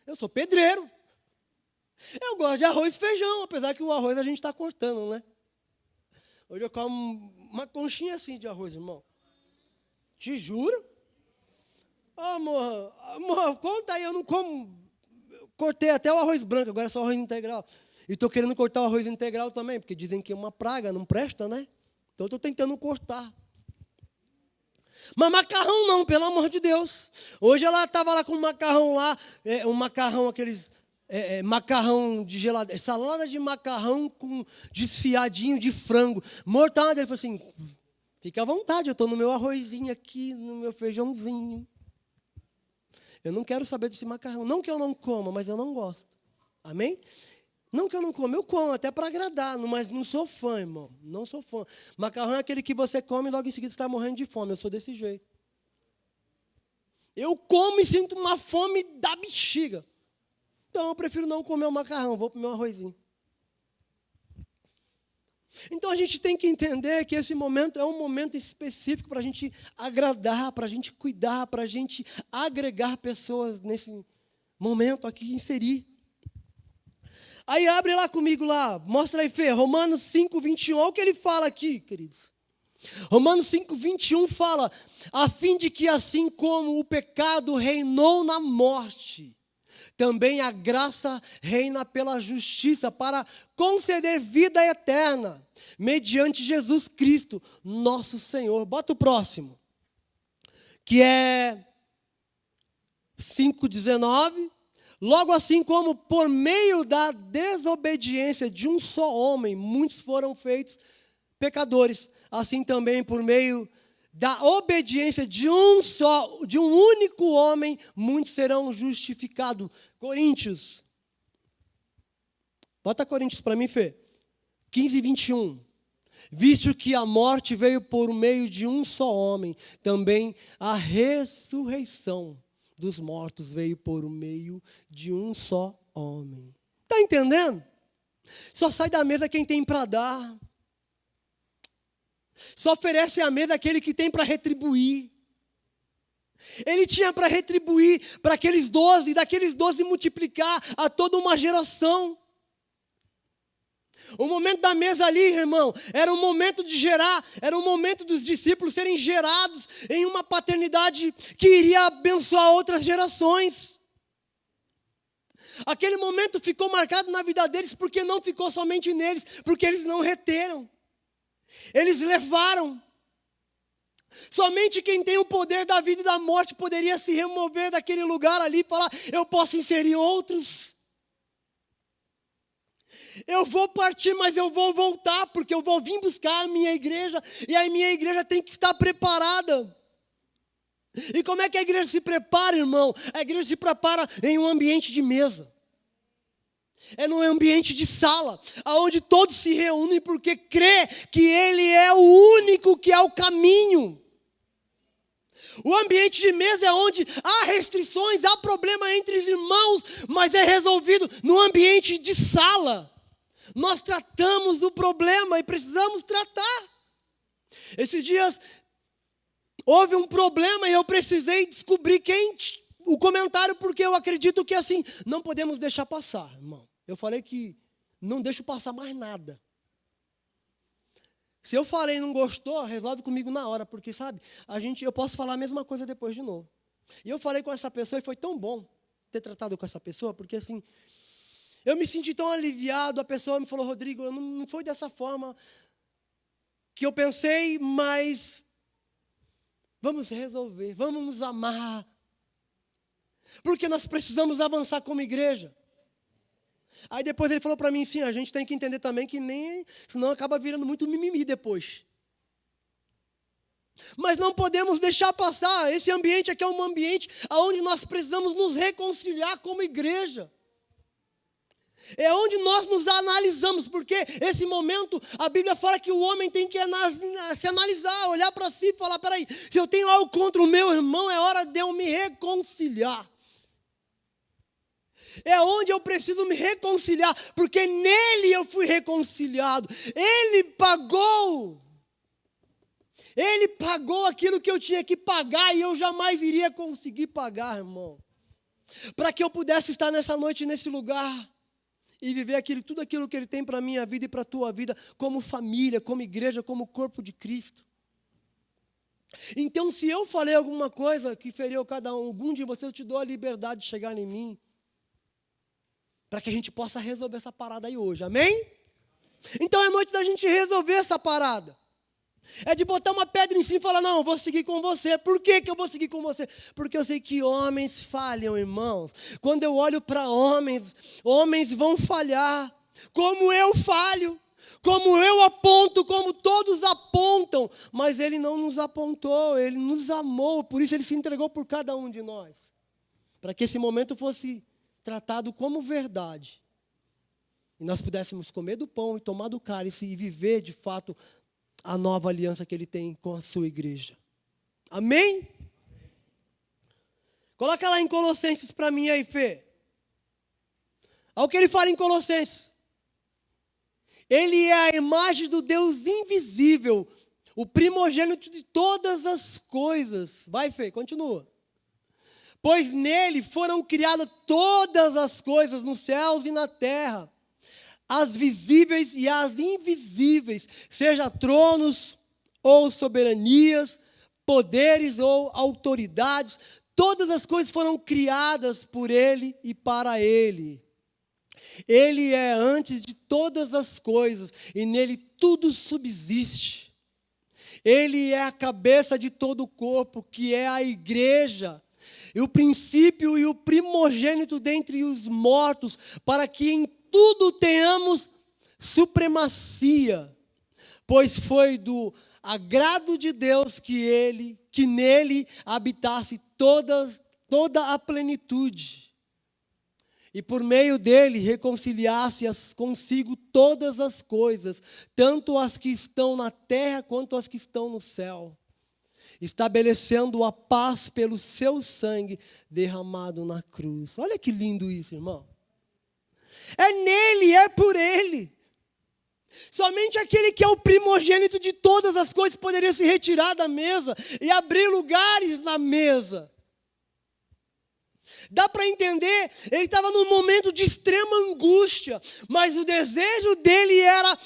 Eu sou pedreiro. Eu gosto de arroz e feijão, apesar que o arroz a gente está cortando, né? Hoje eu como uma conchinha assim de arroz, irmão. Te juro. Amor, conta aí, eu não como. Cortei até o arroz branco, agora é só arroz integral. E estou querendo cortar o arroz integral também, porque dizem que é uma praga, não presta, né? Então estou tentando cortar. Mas macarrão não, pelo amor de Deus. Hoje ela estava lá com um macarrão lá, macarrão de geladeira, salada de macarrão com desfiadinho de frango. Mortadela. Ele falou assim, fica à vontade, eu estou no meu arrozinho aqui, no meu feijãozinho. Eu não quero saber desse macarrão. Não que eu não coma, mas eu não gosto. Amém? Não que eu não como, eu como até para agradar, mas não sou fã, irmão. Não sou fã. Macarrão é aquele que você come e logo em seguida você está morrendo de fome. Eu sou desse jeito. Eu como e sinto uma fome da bexiga. Então eu prefiro não comer o macarrão, vou para o meu arrozinho. Então a gente tem que entender que esse momento é um momento específico para a gente agradar, para a gente cuidar, para a gente agregar pessoas nesse momento aqui, inserir. Aí abre lá comigo lá, mostra aí, Fê, Romanos 5, 21, olha o que ele fala aqui, queridos. Romanos 5, 21 fala, a fim de que assim como o pecado reinou na morte, também a graça reina pela justiça para conceder vida eterna, mediante Jesus Cristo, nosso Senhor. Bota o próximo, que é 5,19. Logo assim como por meio da desobediência de um só homem, muitos foram feitos pecadores, assim também por meio da obediência de um único homem, muitos serão justificados. Coríntios. Bota Coríntios para mim, Fê. 15, 21. Visto que a morte veio por meio de um só homem, também a ressurreição dos mortos veio por meio de um só homem. Está entendendo? Só sai da mesa quem tem para dar. Só oferece a mesa aquele que tem para retribuir. Ele tinha para retribuir para aqueles 12, e daqueles 12 multiplicar a toda uma geração. O momento da mesa ali, irmão, era um momento de gerar, era um momento dos discípulos serem gerados em uma paternidade que iria abençoar outras gerações. Aquele momento ficou marcado na vida deles porque não ficou somente neles, porque eles não reteram. Eles levaram. Somente quem tem o poder da vida e da morte poderia se remover daquele lugar ali e falar, eu posso inserir outros. Eu vou partir, mas eu vou voltar, porque eu vou vir buscar a minha igreja, e a minha igreja tem que estar preparada. E como é que a igreja se prepara, irmão? A igreja se prepara em um ambiente de mesa. É num ambiente de sala, onde todos se reúnem porque crê que Ele é o único que é o caminho. O ambiente de mesa é onde há restrições, há problema entre os irmãos, mas é resolvido no ambiente de sala. Nós tratamos do problema e precisamos tratar. Esses dias houve um problema e eu precisei descobrir o comentário, porque eu acredito que assim, não podemos deixar passar, irmão. Eu falei que não deixo passar mais nada. Se eu falei e não gostou, resolve comigo na hora, porque sabe, eu posso falar a mesma coisa depois de novo. E eu falei com essa pessoa e foi tão bom ter tratado com essa pessoa, porque assim, eu me senti tão aliviado, a pessoa me falou, Rodrigo, não foi dessa forma que eu pensei, mas vamos resolver, vamos nos amar. Porque nós precisamos avançar como igreja. Aí depois ele falou para mim, sim, a gente tem que entender também que senão acaba virando muito mimimi depois. Mas não podemos deixar passar, esse ambiente aqui é um ambiente onde nós precisamos nos reconciliar como igreja. É onde nós nos analisamos, porque esse momento, a Bíblia fala que o homem tem que se analisar, olhar para si e falar, peraí, se eu tenho algo contra o meu irmão, é hora de eu me reconciliar. É onde eu preciso me reconciliar, porque nele eu fui reconciliado. Ele pagou aquilo que eu tinha que pagar e eu jamais iria conseguir pagar, irmão. Para que eu pudesse estar nessa noite, nesse lugar, e viver tudo aquilo que Ele tem para a minha vida e para a tua vida, como família, como igreja, como corpo de Cristo. Então, se eu falei alguma coisa que feriu algum de vocês, eu te dou a liberdade de chegar em mim, para que a gente possa resolver essa parada aí hoje, amém? Então é noite da gente resolver essa parada. É de botar uma pedra em cima e falar, não, eu vou seguir com você. Por que eu vou seguir com você? Porque eu sei que homens falham, irmãos. Quando eu olho para homens vão falhar. Como eu falho, como eu aponto, como todos apontam. Mas Ele não nos apontou, Ele nos amou. Por isso Ele se entregou por cada um de nós. para que esse momento fosse tratado como verdade. E nós pudéssemos comer do pão e tomar do cálice e viver, de fato, a nova aliança que Ele tem com a sua igreja. Amém? Coloca lá em Colossenses para mim aí, Fê. Olha o que ele fala em Colossenses. Ele é a imagem do Deus invisível, o primogênito de todas as coisas. Vai, Fê, continua. Pois nele foram criadas todas as coisas nos céus e na terra, as visíveis e as invisíveis, seja tronos ou soberanias, poderes ou autoridades, todas as coisas foram criadas por Ele e para Ele. Ele é antes de todas as coisas e nele tudo subsiste. Ele é a cabeça de todo o corpo, que é a igreja, e o princípio e o primogênito dentre os mortos, para que em tudo tenhamos supremacia, pois foi do agrado de Deus que nele habitasse toda a plenitude. E por meio dele reconciliasse consigo todas as coisas, tanto as que estão na terra quanto as que estão no céu, estabelecendo a paz pelo seu sangue derramado na cruz. Olha que lindo isso, irmão. É nele, é por ele. Somente aquele que é o primogênito de todas as coisas poderia se retirar da mesa e abrir lugares na mesa. Dá para entender, ele estava num momento de extrema angústia, mas o desejo dele era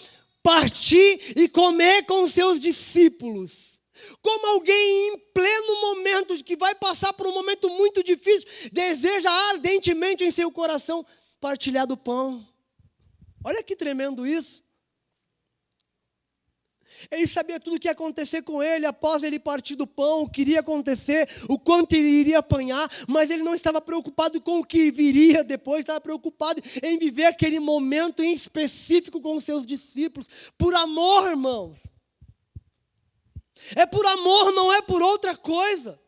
partir e comer com os seus discípulos. Como alguém em pleno momento, que vai passar por um momento muito difícil, deseja ardentemente em seu coração partilhar do pão. Olha que tremendo isso. Ele sabia tudo o que ia acontecer com ele após ele partir do pão, o que iria acontecer, o quanto ele iria apanhar, mas ele não estava preocupado com o que viria depois, estava preocupado em viver aquele momento em específico com os seus discípulos, por amor, irmãos. É por amor, não é por outra coisa.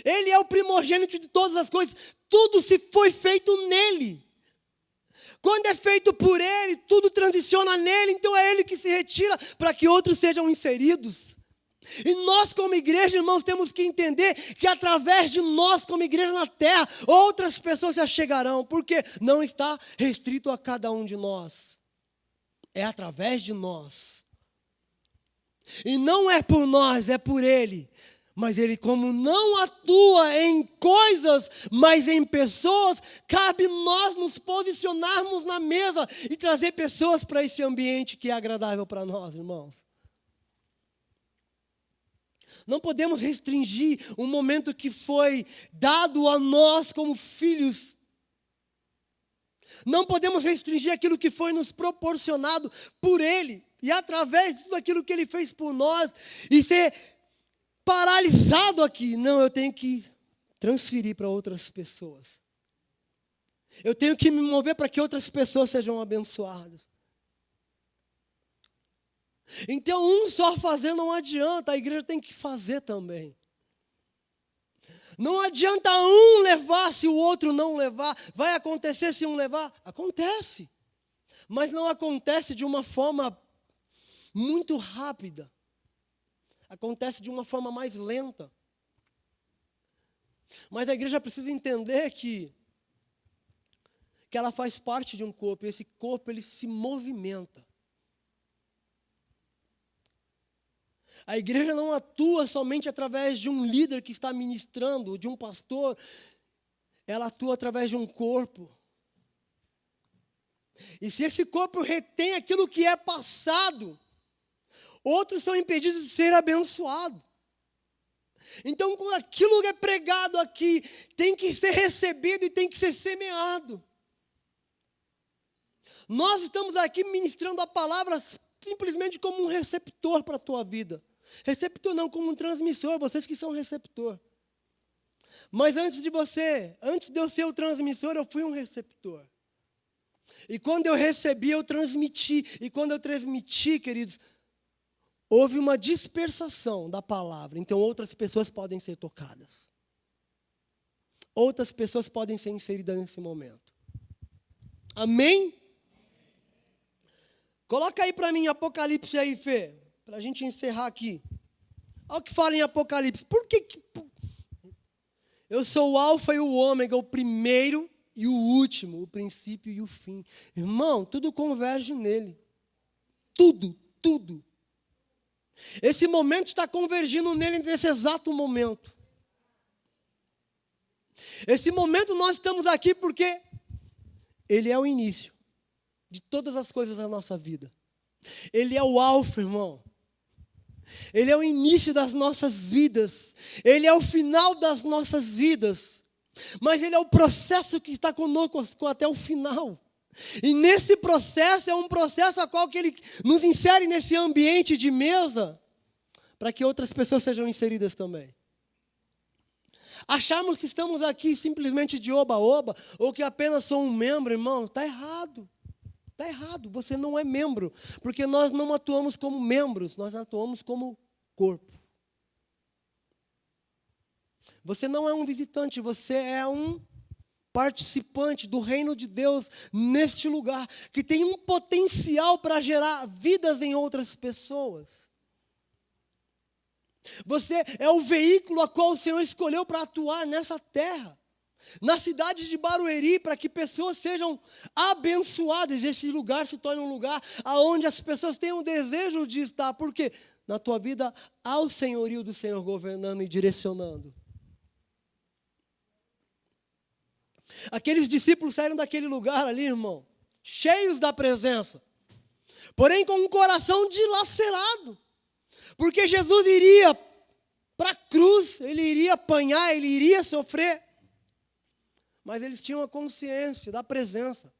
Ele é o primogênito de todas as coisas, tudo se foi feito nele. Quando é feito por Ele, tudo transiciona nele, então é Ele que se retira para que outros sejam inseridos. E nós como igreja, irmãos, temos que entender que através de nós como igreja na terra, outras pessoas se achegarão, porque não está restrito a cada um de nós. É através de nós. E não é por nós, é por Ele. Mas Ele, como não atua em coisas, mas em pessoas, cabe nós nos posicionarmos na mesa e trazer pessoas para esse ambiente que é agradável para nós, irmãos. Não podemos restringir um momento que foi dado a nós como filhos. Não podemos restringir aquilo que foi nos proporcionado por Ele. E através de tudo aquilo que Ele fez por nós, e ser paralisado aqui. Não, eu tenho que transferir para outras pessoas. Eu tenho que me mover para que outras pessoas sejam abençoadas. Então, um só fazer não adianta, a igreja tem que fazer também. Não adianta um levar se o outro não levar. Vai acontecer se um levar? Acontece. Mas não acontece de uma forma muito rápida. Acontece de uma forma mais lenta. Mas a igreja precisa entender que ela faz parte de um corpo, e esse corpo ele se movimenta. A igreja não atua somente através de um líder que está ministrando, de um pastor. Ela atua através de um corpo. E se esse corpo retém aquilo que é passado, outros são impedidos de ser abençoados. Então, quando aquilo que é pregado aqui tem que ser recebido e tem que ser semeado. Nós estamos aqui ministrando a palavra simplesmente como um receptor para a tua vida. Receptor não, como um transmissor, vocês que são receptor. Mas antes de eu ser o transmissor, eu fui um receptor. E quando eu recebi, eu transmiti. E quando eu transmiti, queridos, houve uma dispersação da palavra. Então outras pessoas podem ser tocadas. outras pessoas podem ser inseridas nesse momento. Amém? Coloca aí para mim Apocalipse aí, Fê, para a gente encerrar aqui. Olha o que fala em Apocalipse. Por que eu sou o alfa e o ômega, o primeiro e o último, o princípio e o fim. Irmão, tudo converge nele. Tudo. Esse momento está convergindo nele nesse exato momento. Esse momento nós estamos aqui porque ele é o início de todas as coisas da nossa vida. Ele é o alfa, irmão. Ele é o início das nossas vidas. Ele é o final das nossas vidas. Mas ele é o processo que está conosco até o final. E nesse processo, é um processo a qual que ele nos insere nesse ambiente de mesa, para que outras pessoas sejam inseridas também. Acharmos que estamos aqui simplesmente de oba-oba, ou que apenas sou um membro, irmão, está errado. Está errado, você não é membro, porque nós não atuamos como membros, nós atuamos como corpo. Você não é um visitante, você é um participante do reino de Deus neste lugar, que tem um potencial para gerar vidas em outras pessoas. Você é o veículo a qual o Senhor escolheu para atuar nessa terra. Na cidade de Barueri, para que pessoas sejam abençoadas, esse lugar se torne um lugar onde as pessoas tenham o desejo de estar, porque na tua vida há o senhorio do Senhor governando e direcionando. Aqueles discípulos saíram daquele lugar ali, irmão, cheios da presença, porém com um coração dilacerado, porque Jesus iria para a cruz, ele iria apanhar, ele iria sofrer. Mas eles tinham a consciência da presença,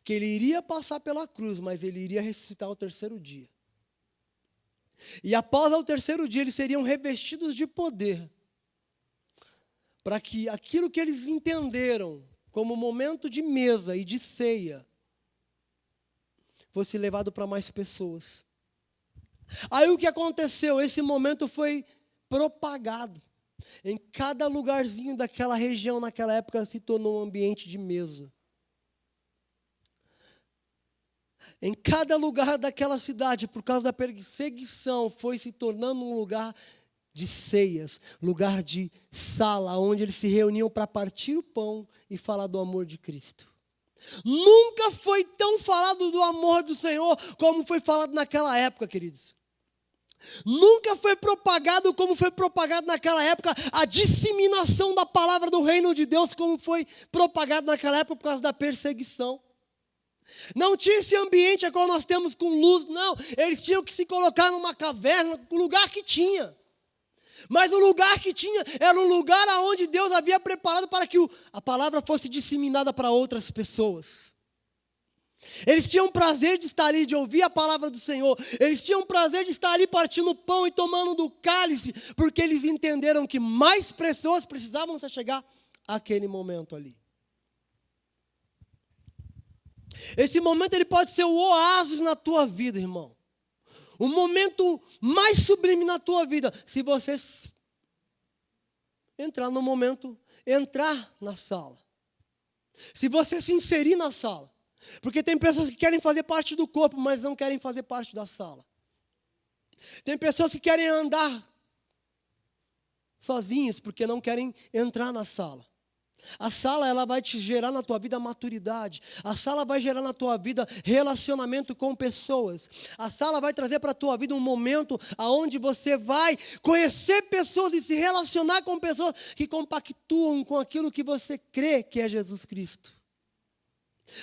que ele iria passar pela cruz, mas ele iria ressuscitar ao terceiro dia. E após ao terceiro dia, eles seriam revestidos de poder, para que aquilo que eles entenderam como momento de mesa e de ceia, fosse levado para mais pessoas. Aí o que aconteceu? Esse momento foi propagado. Em cada lugarzinho daquela região, naquela época, se tornou um ambiente de mesa. Em cada lugar daquela cidade, por causa da perseguição, foi se tornando um lugar de ceias, lugar de sala, onde eles se reuniam para partir o pão e falar do amor de Cristo. Nunca foi tão falado do amor do Senhor como foi falado naquela época, queridos. Nunca foi propagado como foi propagado naquela época a disseminação da palavra do reino de Deus, como foi propagado naquela época por causa da perseguição. Não tinha esse ambiente a qual nós temos com luz, não. Eles tinham que se colocar numa caverna, o lugar que tinha. Mas o lugar que tinha era um lugar onde Deus havia preparado para que a palavra fosse disseminada para outras pessoas. Eles tinham prazer de estar ali, de ouvir a palavra do Senhor. Eles tinham prazer de estar ali partindo pão e tomando do cálice, porque eles entenderam que mais pessoas precisavam se chegar àquele momento ali. Esse momento ele pode ser o oásis na tua vida, irmão. O momento mais sublime na tua vida, se você entrar no momento, entrar na sala. Se você se inserir na sala. Porque tem pessoas que querem fazer parte do corpo, mas não querem fazer parte da sala. Tem pessoas que querem andar sozinhos, porque não querem entrar na sala. A sala, ela vai te gerar na tua vida maturidade. A sala vai gerar na tua vida relacionamento com pessoas. A sala vai trazer para a tua vida um momento onde você vai conhecer pessoas e se relacionar com pessoas que compactuam com aquilo que você crê que é Jesus Cristo.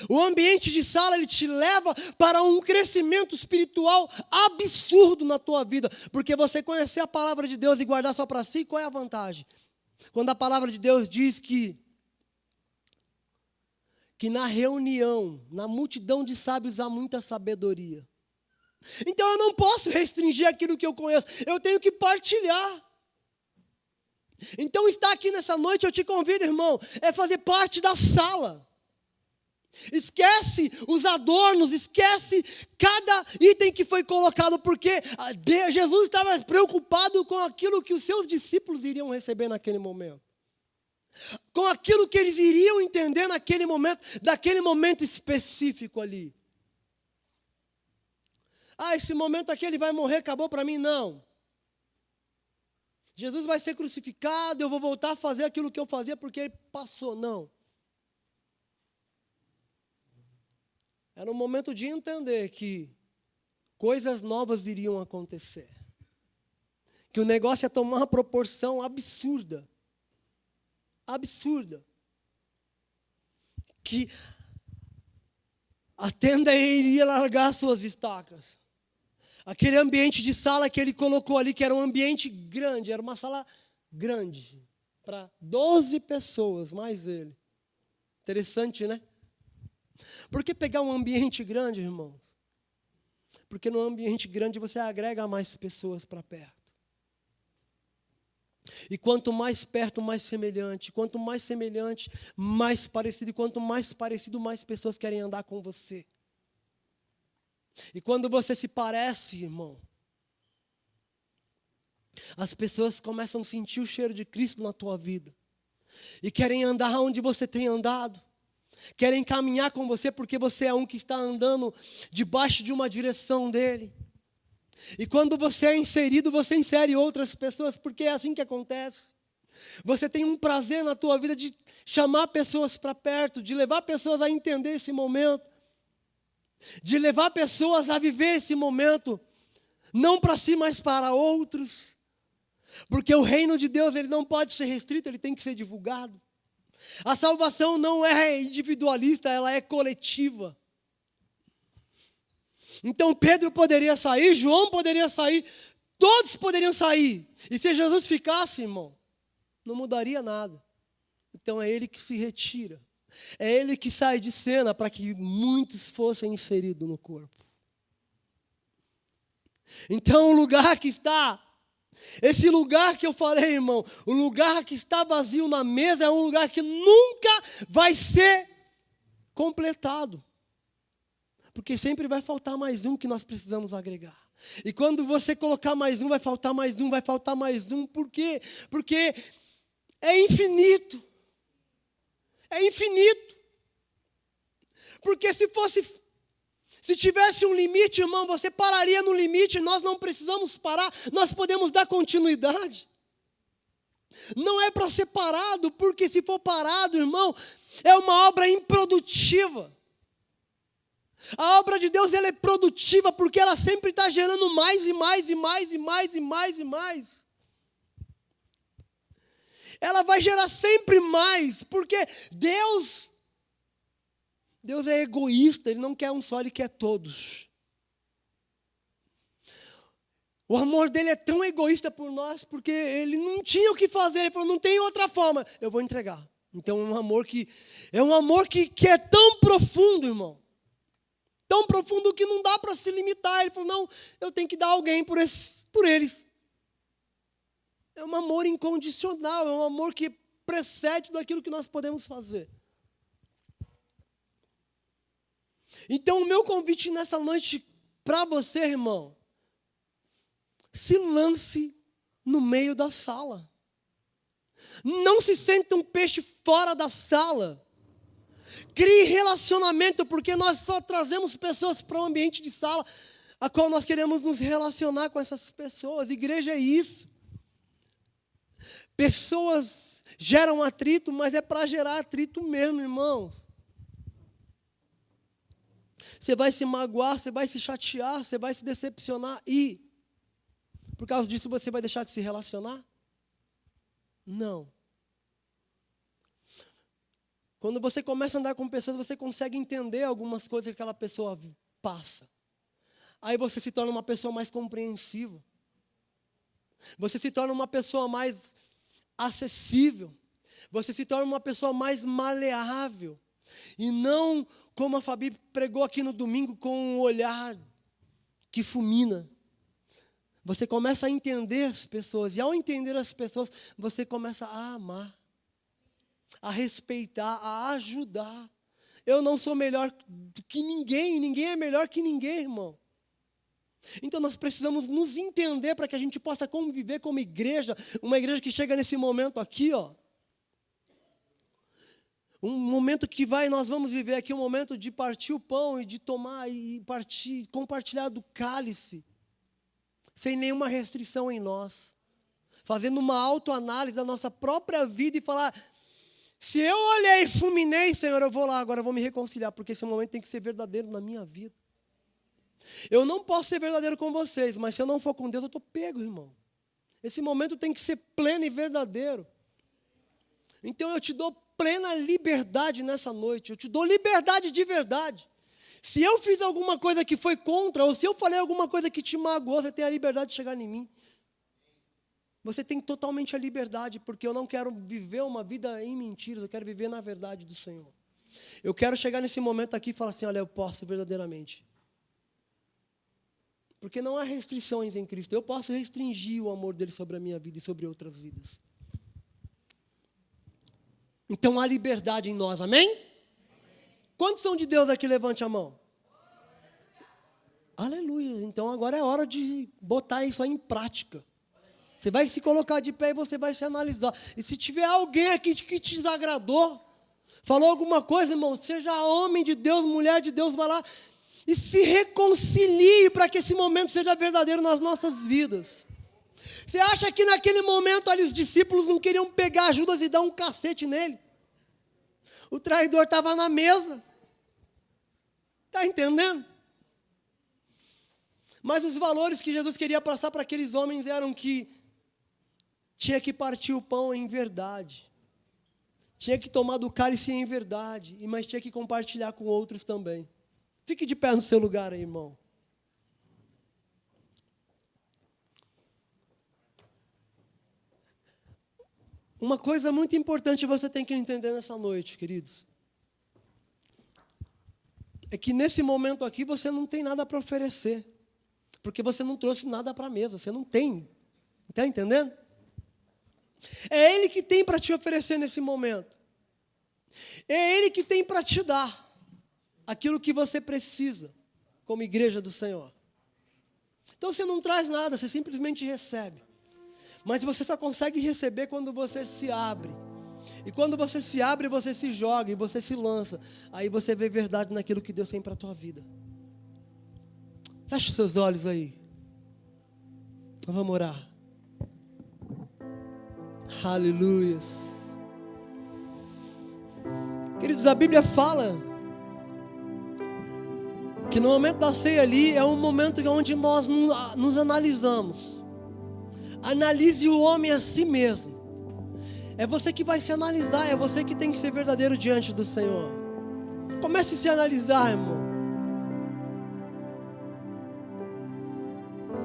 O ambiente de sala, ele te leva para um crescimento espiritual absurdo na tua vida. Porque você conhecer a palavra de Deus e guardar só para si, qual é a vantagem? Quando a palavra de Deus diz que na reunião, na multidão de sábios há muita sabedoria. Então eu não posso restringir aquilo que eu conheço, eu tenho que partilhar. Então estar aqui nessa noite, eu te convido, irmão, é fazer parte da sala. Esquece os adornos, esquece cada item que foi colocado, porque Jesus estava preocupado com aquilo que os seus discípulos iriam receber naquele momento. com aquilo que eles iriam entender naquele momento, daquele momento específico ali. Esse momento aqui ele vai morrer, acabou para mim, não. Jesus vai ser crucificado, eu vou voltar a fazer aquilo que eu fazia porque ele passou, não. Era um momento de entender que coisas novas iriam acontecer. Que o negócio ia tomar uma proporção absurda. Absurda. Que a tenda iria largar suas estacas. Aquele ambiente de sala que ele colocou ali, que era um ambiente grande, era uma sala grande, para 12 pessoas, mais ele. Interessante, né? Por que pegar um ambiente grande, irmãos? Porque no ambiente grande você agrega mais pessoas para perto. E quanto mais perto, mais semelhante. Quanto mais semelhante, mais parecido. E quanto mais parecido, mais pessoas querem andar com você. E quando você se parece, irmão, as pessoas começam a sentir o cheiro de Cristo na tua vida. E querem andar onde você tem andado. Querem caminhar com você porque você é um que está andando debaixo de uma direção dele. E quando você é inserido, você insere outras pessoas, porque é assim que acontece. Você tem um prazer na tua vida de chamar pessoas para perto, de levar pessoas a entender esse momento, de levar pessoas a viver esse momento, não para si, mas para outros. Porque o reino de Deus ele não pode ser restrito, ele tem que ser divulgado. A salvação não é individualista, ela é coletiva. Então Pedro poderia sair, João poderia sair, todos poderiam sair. E se Jesus ficasse, irmão, não mudaria nada. Então é ele que se retira. É ele que sai de cena para que muitos fossem inseridos no corpo. Então o lugar que está, esse lugar que eu falei, irmão, o lugar que está vazio na mesa é um lugar que nunca vai ser completado. Porque sempre vai faltar mais um que nós precisamos agregar. E quando você colocar mais um, vai faltar mais um, vai faltar mais um. Por quê? Porque é infinito. É infinito. Porque se tivesse um limite, irmão, você pararia no limite, nós não precisamos parar, nós podemos dar continuidade. Não é para ser parado, porque se for parado, irmão, é uma obra improdutiva. A obra de Deus ela é produtiva, porque ela sempre está gerando mais e mais e mais e mais e mais e mais. Ela vai gerar sempre mais, porque Deus é egoísta, Ele não quer um só, Ele quer todos. O amor dele é tão egoísta por nós, porque Ele não tinha o que fazer, Ele falou, não tem outra forma, eu vou entregar. Então é um amor que é tão profundo, irmão. Tão profundo que não dá para se limitar. Ele falou, não, eu tenho que dar alguém por eles. É um amor incondicional, é um amor que precede tudo aquilo que nós podemos fazer. Então, o meu convite nessa noite para você, irmão, se lance no meio da sala. Não se sente um peixe fora da sala. Crie relacionamento, porque nós só trazemos pessoas para um ambiente de sala, a qual nós queremos nos relacionar com essas pessoas. Igreja é isso. Pessoas geram atrito, mas é para gerar atrito mesmo, irmãos. Você vai se magoar, você vai se chatear, você vai se decepcionar e, por causa disso, você vai deixar de se relacionar? Não. Quando você começa a andar com pessoas, você consegue entender algumas coisas que aquela pessoa passa. Aí você se torna uma pessoa mais compreensiva. Você se torna uma pessoa mais acessível. Você se torna uma pessoa mais maleável. E não como a Fabi pregou aqui no domingo, com um olhar que fulmina. Você começa a entender as pessoas. E ao entender as pessoas, você começa a amar, a respeitar, a ajudar. Eu não sou melhor do que ninguém. Ninguém é melhor que ninguém, irmão. Então nós precisamos nos entender para que a gente possa conviver como igreja. Uma igreja que chega nesse momento aqui, ó. Um momento que nós vamos viver aqui, um momento de partir o pão e de tomar e partir, compartilhar do cálice, sem nenhuma restrição em nós. Fazendo uma autoanálise da nossa própria vida e falar, se eu olhei e fulminei, Senhor, eu vou lá, agora eu vou me reconciliar, porque esse momento tem que ser verdadeiro na minha vida. Eu não posso ser verdadeiro com vocês, mas se eu não for com Deus, eu estou pego, irmão. Esse momento tem que ser pleno e verdadeiro. Então eu te dou plena liberdade nessa noite. Eu te dou liberdade de verdade. Se eu fiz alguma coisa que foi contra, ou se eu falei alguma coisa que te magoou, você tem a liberdade de chegar em mim. Você tem totalmente a liberdade, porque eu não quero viver uma vida em mentiras, eu quero viver na verdade do Senhor. Eu quero chegar nesse momento aqui e falar assim, olha, eu posso verdadeiramente. Porque não há restrições em Cristo. Eu posso restringir o amor dele sobre a minha vida e sobre outras vidas. Então há liberdade em nós, amém? Amém. Quantos são de Deus aqui? Levante a mão. Aleluia. Então agora é hora de botar isso aí em prática. Você vai se colocar de pé e você vai se analisar. E se tiver alguém aqui que te desagradou, falou alguma coisa, irmão, seja homem de Deus, mulher de Deus, vai lá e se reconcilie para que esse momento seja verdadeiro nas nossas vidas. Você acha que naquele momento ali os discípulos não queriam pegar Judas e dar um cacete nele? O traidor estava na mesa. Está entendendo? Mas os valores que Jesus queria passar para aqueles homens eram que tinha que partir o pão em verdade. Tinha que tomar do cálice em verdade. Mas tinha que compartilhar com outros também. Fique de pé no seu lugar aí, irmão. Uma coisa muito importante você tem que entender nessa noite, queridos. É que nesse momento aqui você não tem nada para oferecer. Porque você não trouxe nada para a mesa. Você não tem. Está entendendo? É Ele que tem para te oferecer nesse momento. É Ele que tem para te dar aquilo que você precisa, como igreja do Senhor. Então você não traz nada, você simplesmente recebe. Mas você só consegue receber quando você se abre. E quando você se abre, você se joga e você se lança. Aí você vê verdade naquilo que Deus tem para a tua vida. Feche seus olhos aí. Nós vamos orar. Aleluia. Queridos, a Bíblia fala que no momento da ceia ali é um momento onde nós nos analisamos. Analise o homem a si mesmo. É você que vai se analisar, é você que tem que ser verdadeiro diante do Senhor. Comece a se analisar, irmão.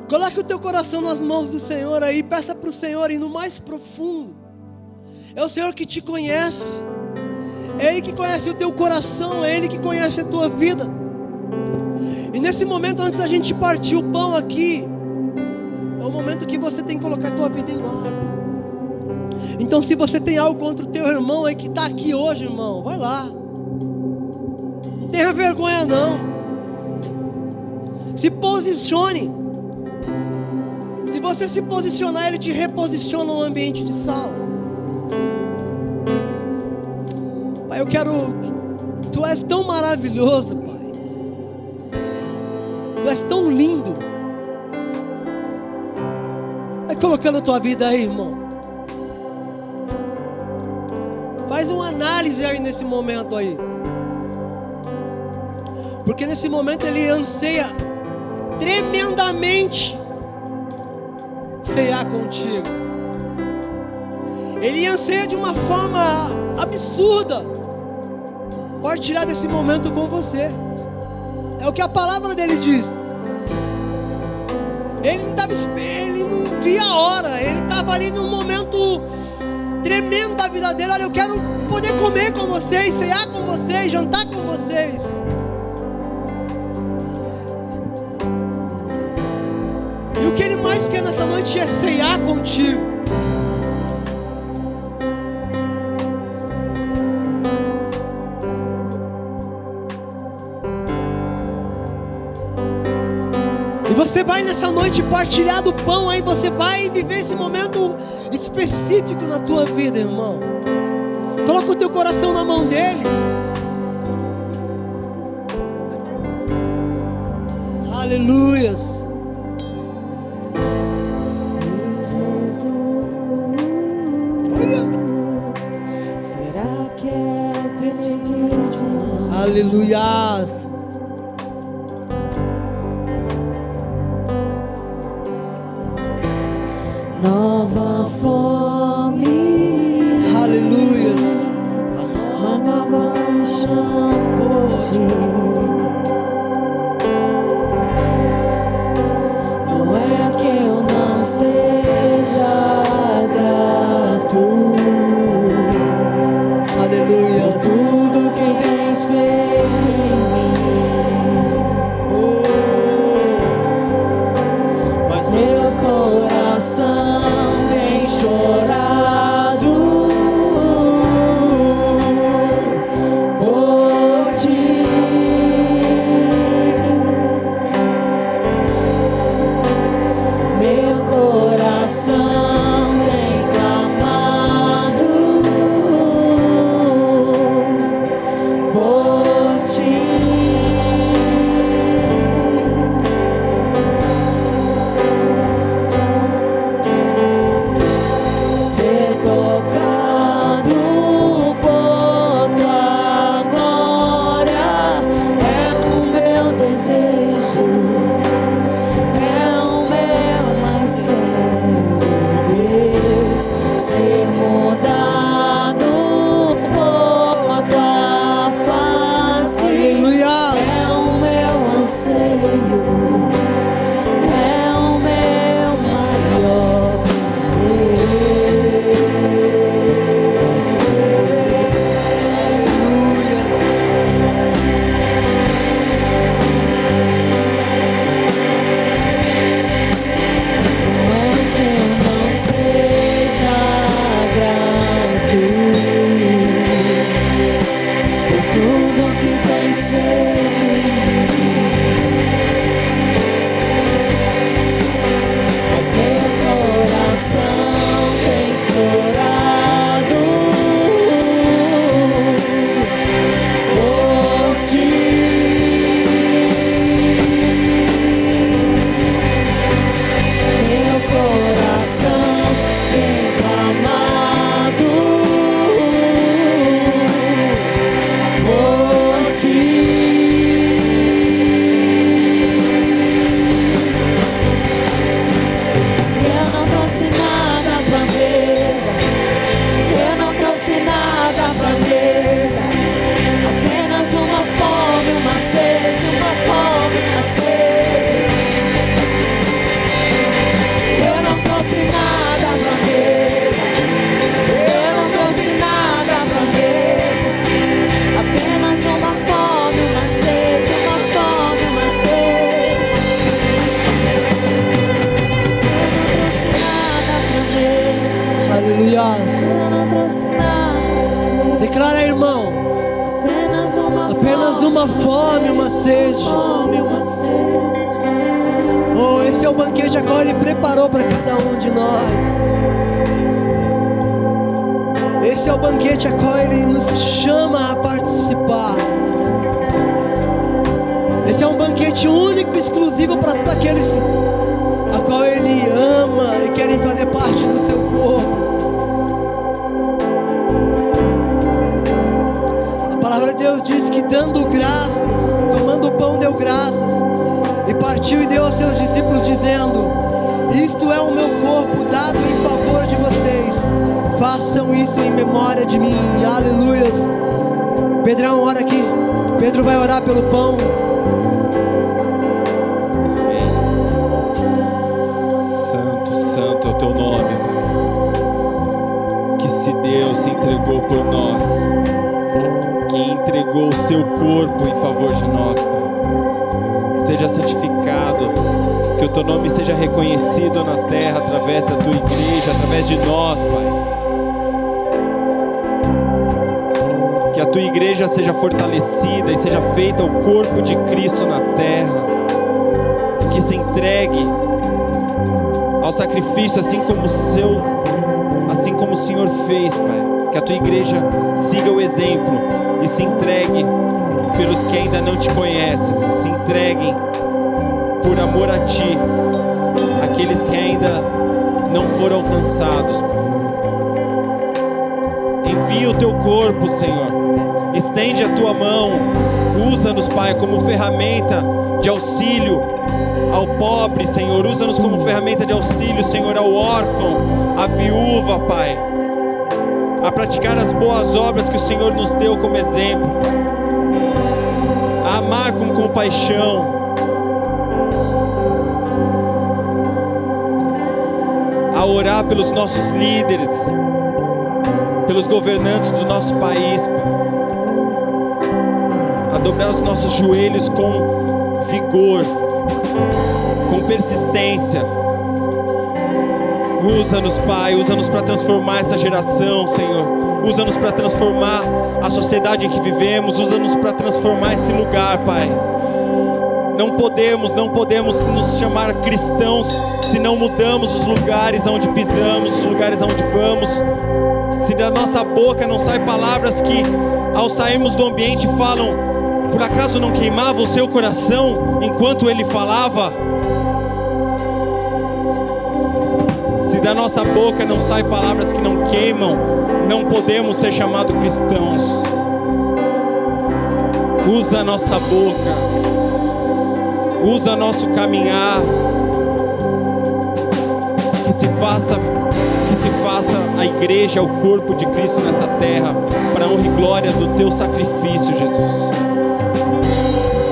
Coloque o teu coração nas mãos do Senhor aí, peça para o Senhor ir no mais profundo. É o Senhor que te conhece. É Ele que conhece o teu coração, é Ele que conhece a tua vida. E nesse momento, antes da gente partir o pão aqui, é o momento que você tem que colocar a tua vida em ordem. Então, se você tem algo contra o teu irmão aí que está aqui hoje, irmão, vai lá. Não tenha vergonha, não. Se posicione. Se você se posicionar, Ele te reposiciona no ambiente de sala. Pai, eu quero... Tu és tão maravilhoso, Pai. Tu és tão lindo. Vai colocando a tua vida aí, irmão. Faz uma análise aí nesse momento aí. Porque nesse momento ele anseia tremendamente cear contigo. Ele anseia de uma forma absurda partilhar desse momento com você. É o que a palavra dele diz. Ele não via a hora. Ele estava ali num momento tremendo da vida dele. Olha, eu quero poder comer com vocês, cear com vocês, jantar com vocês. E o que ele mais quer nessa noite é cear contigo. E você vai nessa noite partilhar do pão, aí você vai viver esse momento específico na tua vida, irmão. Coloca o teu coração na mão dele. Aleluias. Será que é pedir demais? Aleluias. Nova fome, Aleluias. uma nova paixão por ti. Não é que eu não seja grato. Aleluia. Tudo que tens feito em mim, mas meu coração tem chorado por ti. Meu coração tem clamado por ti. Ser tocado por tua glória é o meu desejo, é o meu mais quero, Deus, ser mudado por tua face. Aleluia. É o meu anseio, é o meu maior prazer. Não é que eu não seja grato por tudo que tens feito em mim, mas meu coração tem chorado por ti. Meu coração tem clamado por ti. Eu não trouxe nada pra mesa, eu não trouxe nada pra mesa, apenas uma fome, uma sede, uma fome, uma sede. Eu não trouxe nada pra mesa, eu não trouxe nada pra mesa, apenas uma fome, uma sede, uma fome, uma sede. Eu não trouxe nada pra mesa, Aleluia. eu não trouxe nada pra mesa, Declara, irmão. apenas uma fome, uma sede. fome, uma sede. Oh, esse é o banquete a qual Ele preparou para cada um de nós. Esse é o banquete a qual Ele nos chama a participar. Esse é um banquete único e exclusivo para todos aqueles a qual Ele ama e querem fazer parte do seu corpo. A palavra de Deus diz que dando graças, tomando o pão, deu graças e partiu e deu aos seus discípulos dizendo: isto é o meu corpo dado em favor de vocês, façam isso em memória de mim. Aleluias. Pedrão, ora aqui. Pedro vai orar pelo pão. Santo, santo é o teu nome, Pai. Que se Deus se entregou por nós, que entregou o seu corpo em favor de nós, Pai. Seja santificado, que o teu nome seja reconhecido na terra através da tua igreja, através de nós, Pai. Que a tua igreja seja fortalecida e seja feita o corpo de Cristo na terra. Que se entregue ao sacrifício, assim como como o Senhor fez, Pai. Que a tua igreja siga o exemplo e se entregue pelos que ainda não te conhecem. Se entreguem por amor a ti, aqueles que ainda não foram alcançados, Pai. Envia o teu corpo, Senhor. Estende a tua mão. Usa-nos, Pai, como ferramenta de auxílio ao pobre, Senhor. Usa-nos como ferramenta de auxílio, Senhor, ao órfão, à viúva, Pai. A praticar as boas obras que o Senhor nos deu como exemplo, Pai. A amar com compaixão. A orar pelos nossos líderes, pelos governantes do nosso país, Pai. A dobrar os nossos joelhos com vigor, com persistência. Usa-nos, Pai, usa-nos para transformar essa geração, Senhor. Usa-nos para transformar a sociedade em que vivemos. Usa-nos para transformar esse lugar, Pai. Não podemos nos chamar cristãos se não mudamos os lugares onde pisamos, os lugares onde vamos. Se da nossa boca não saem palavras que, ao sairmos do ambiente, falam: por acaso não queimava o seu coração enquanto ele falava? Se da nossa boca não saem palavras que não queimam, não podemos ser chamados cristãos. Usa a nossa boca, usa nosso caminhar, que se faça a igreja, o corpo de Cristo nessa terra, para a honra e glória do teu sacrifício, Jesus.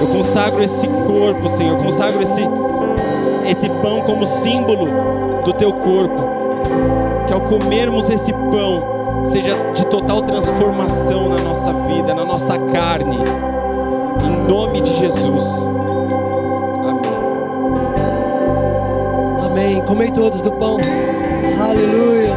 Eu consagro esse corpo, Senhor, consagro esse pão como símbolo do teu corpo, que ao comermos esse pão seja de total transformação na nossa vida, na nossa carne, em nome de Jesus. Amém. Comei todos do pão. Aleluia.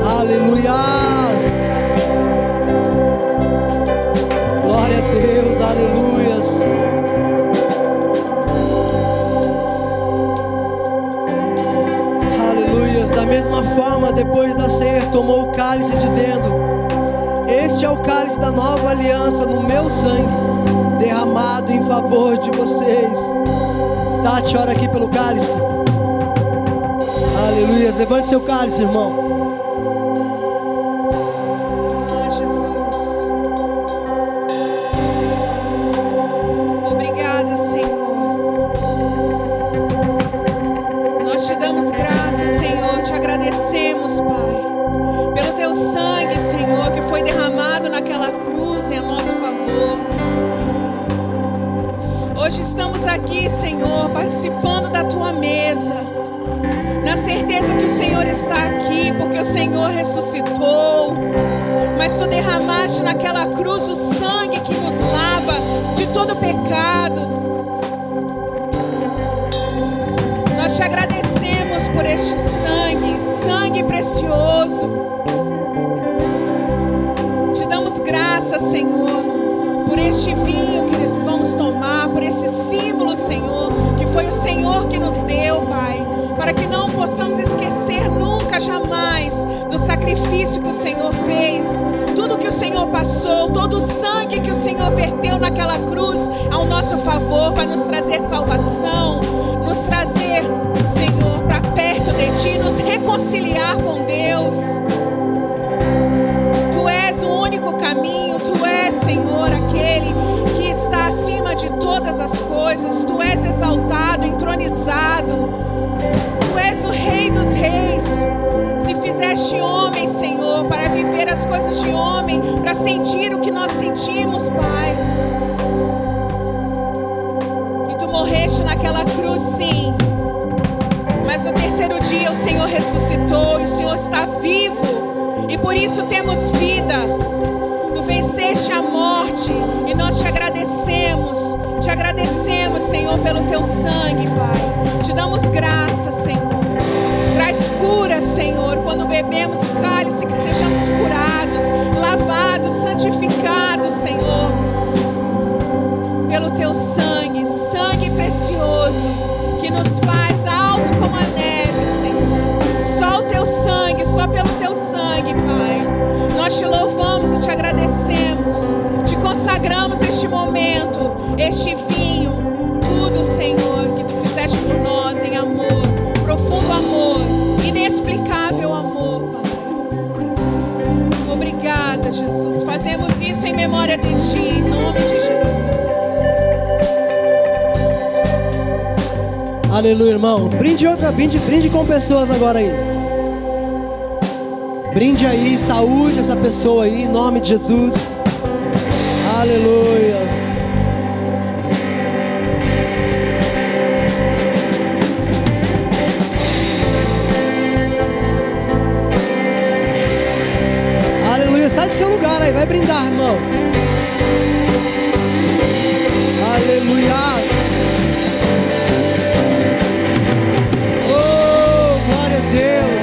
Aleluia. Glória a Deus. Aleluia. Da mesma forma, depois da ceia, tomou o cálice, dizendo: este é o cálice da nova aliança no meu sangue, derramado em favor de vocês. Tati, ora aqui pelo cálice. Aleluia. Levante seu cálice, irmão. Oh, Jesus. Obrigada, Senhor. Nós te damos graças, Senhor. Te agradecemos, Pai, pelo teu sangue, Senhor, que foi derramado naquela cruz em nosso favor. Hoje estamos aqui, Senhor, participando da tua mesa, na certeza que o Senhor está aqui, porque o Senhor ressuscitou, mas tu derramaste naquela cruz o sangue que nos lava de todo pecado. Nós te agradecemos por este sangue precioso. Te damos graças, Senhor, por este vinho que nós vamos tomar, por esse símbolo, Senhor, que foi o Senhor que nos deu, Pai, para que não possamos esquecer nunca, jamais, do sacrifício que o Senhor fez, tudo que o Senhor passou, todo o sangue que o Senhor verteu naquela cruz ao nosso favor, para nos trazer salvação, nos trazer, Senhor, para perto de Ti, nos reconciliar com Deus. Tu és o único caminho, Tu és, Senhor, aquele que está acima de todas as coisas. Tu és exaltado, entronizado. Tu és o Rei dos Reis. Se fizeste homem, Senhor, para viver as coisas de homem, para sentir o que nós sentimos, Pai. E Tu morreste naquela cruz, sim. Mas no terceiro dia o Senhor ressuscitou e o Senhor está vivo. E por isso temos vida. Tu venceste a morte e nós te agradecemos. Te agradecemos, Senhor, pelo teu sangue, Pai. Te damos graças, Senhor. Traz cura, Senhor. bebemos o cálice, que sejamos curados, lavados, santificados, Senhor, pelo Teu sangue, sangue precioso, que nos faz alvo como a neve, Senhor. Só o Teu sangue, só pelo Teu sangue, Pai. Nós Te louvamos e Te agradecemos, Te consagramos este momento, este vinho, tudo, Senhor, que Tu fizeste por nós em amor, profundo amor, inexplicável amor, Pai. Obrigada, Jesus. Fazemos isso em memória de Ti, em nome de Jesus. Aleluia, irmão. Brinde com pessoas agora aí. Brinde aí, saúde essa pessoa aí, em nome de Jesus. Aleluia. Aleluia, sai do seu lugar aí, vai brindar, irmão. Aleluia. Oh, glória a Deus.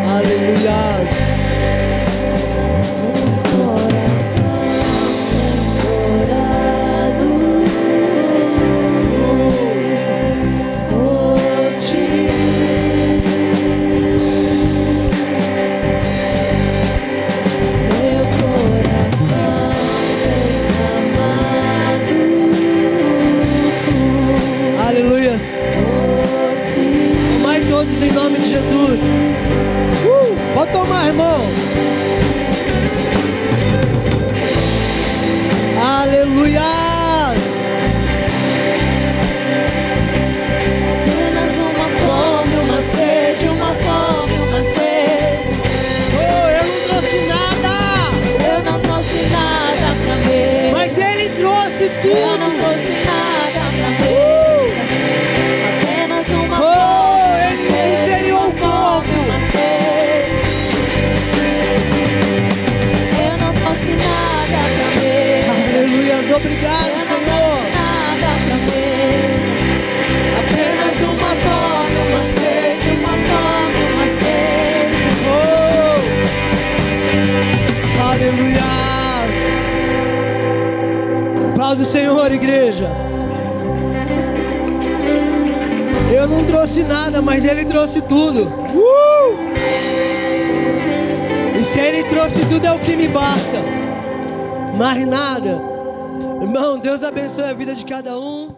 Aleluia. Coração tem chorado por Ti. Meu coração tem clamado Aleluia. por Ti. Tomai todos em nome de Jesus. Pode tomar, irmão. Aleluia. Apenas uma fome, uma sede, uma fome, uma sede. Oh, eu não trouxe nada, Eu não trouxe nada pra mesa. mas Ele trouxe Eu não tudo. trouxe nada pra mesa. Apenas uma Oh, fome, uma Ele sede, inseriu uma o fome, corpo. uma sede. Eu não trouxe nada pra mesa. Aleluia. Obrigado, Eu não Senhor. trouxe nada pra mesa. Apenas uma fome, uma sede, uma fome, uma sede. Oh, aleluia. Aplauda o Senhor, igreja. Eu não trouxe nada, mas Ele trouxe tudo. E se Ele trouxe tudo é o que me basta. Mais nada. Irmão, Deus abençoe a vida de cada um.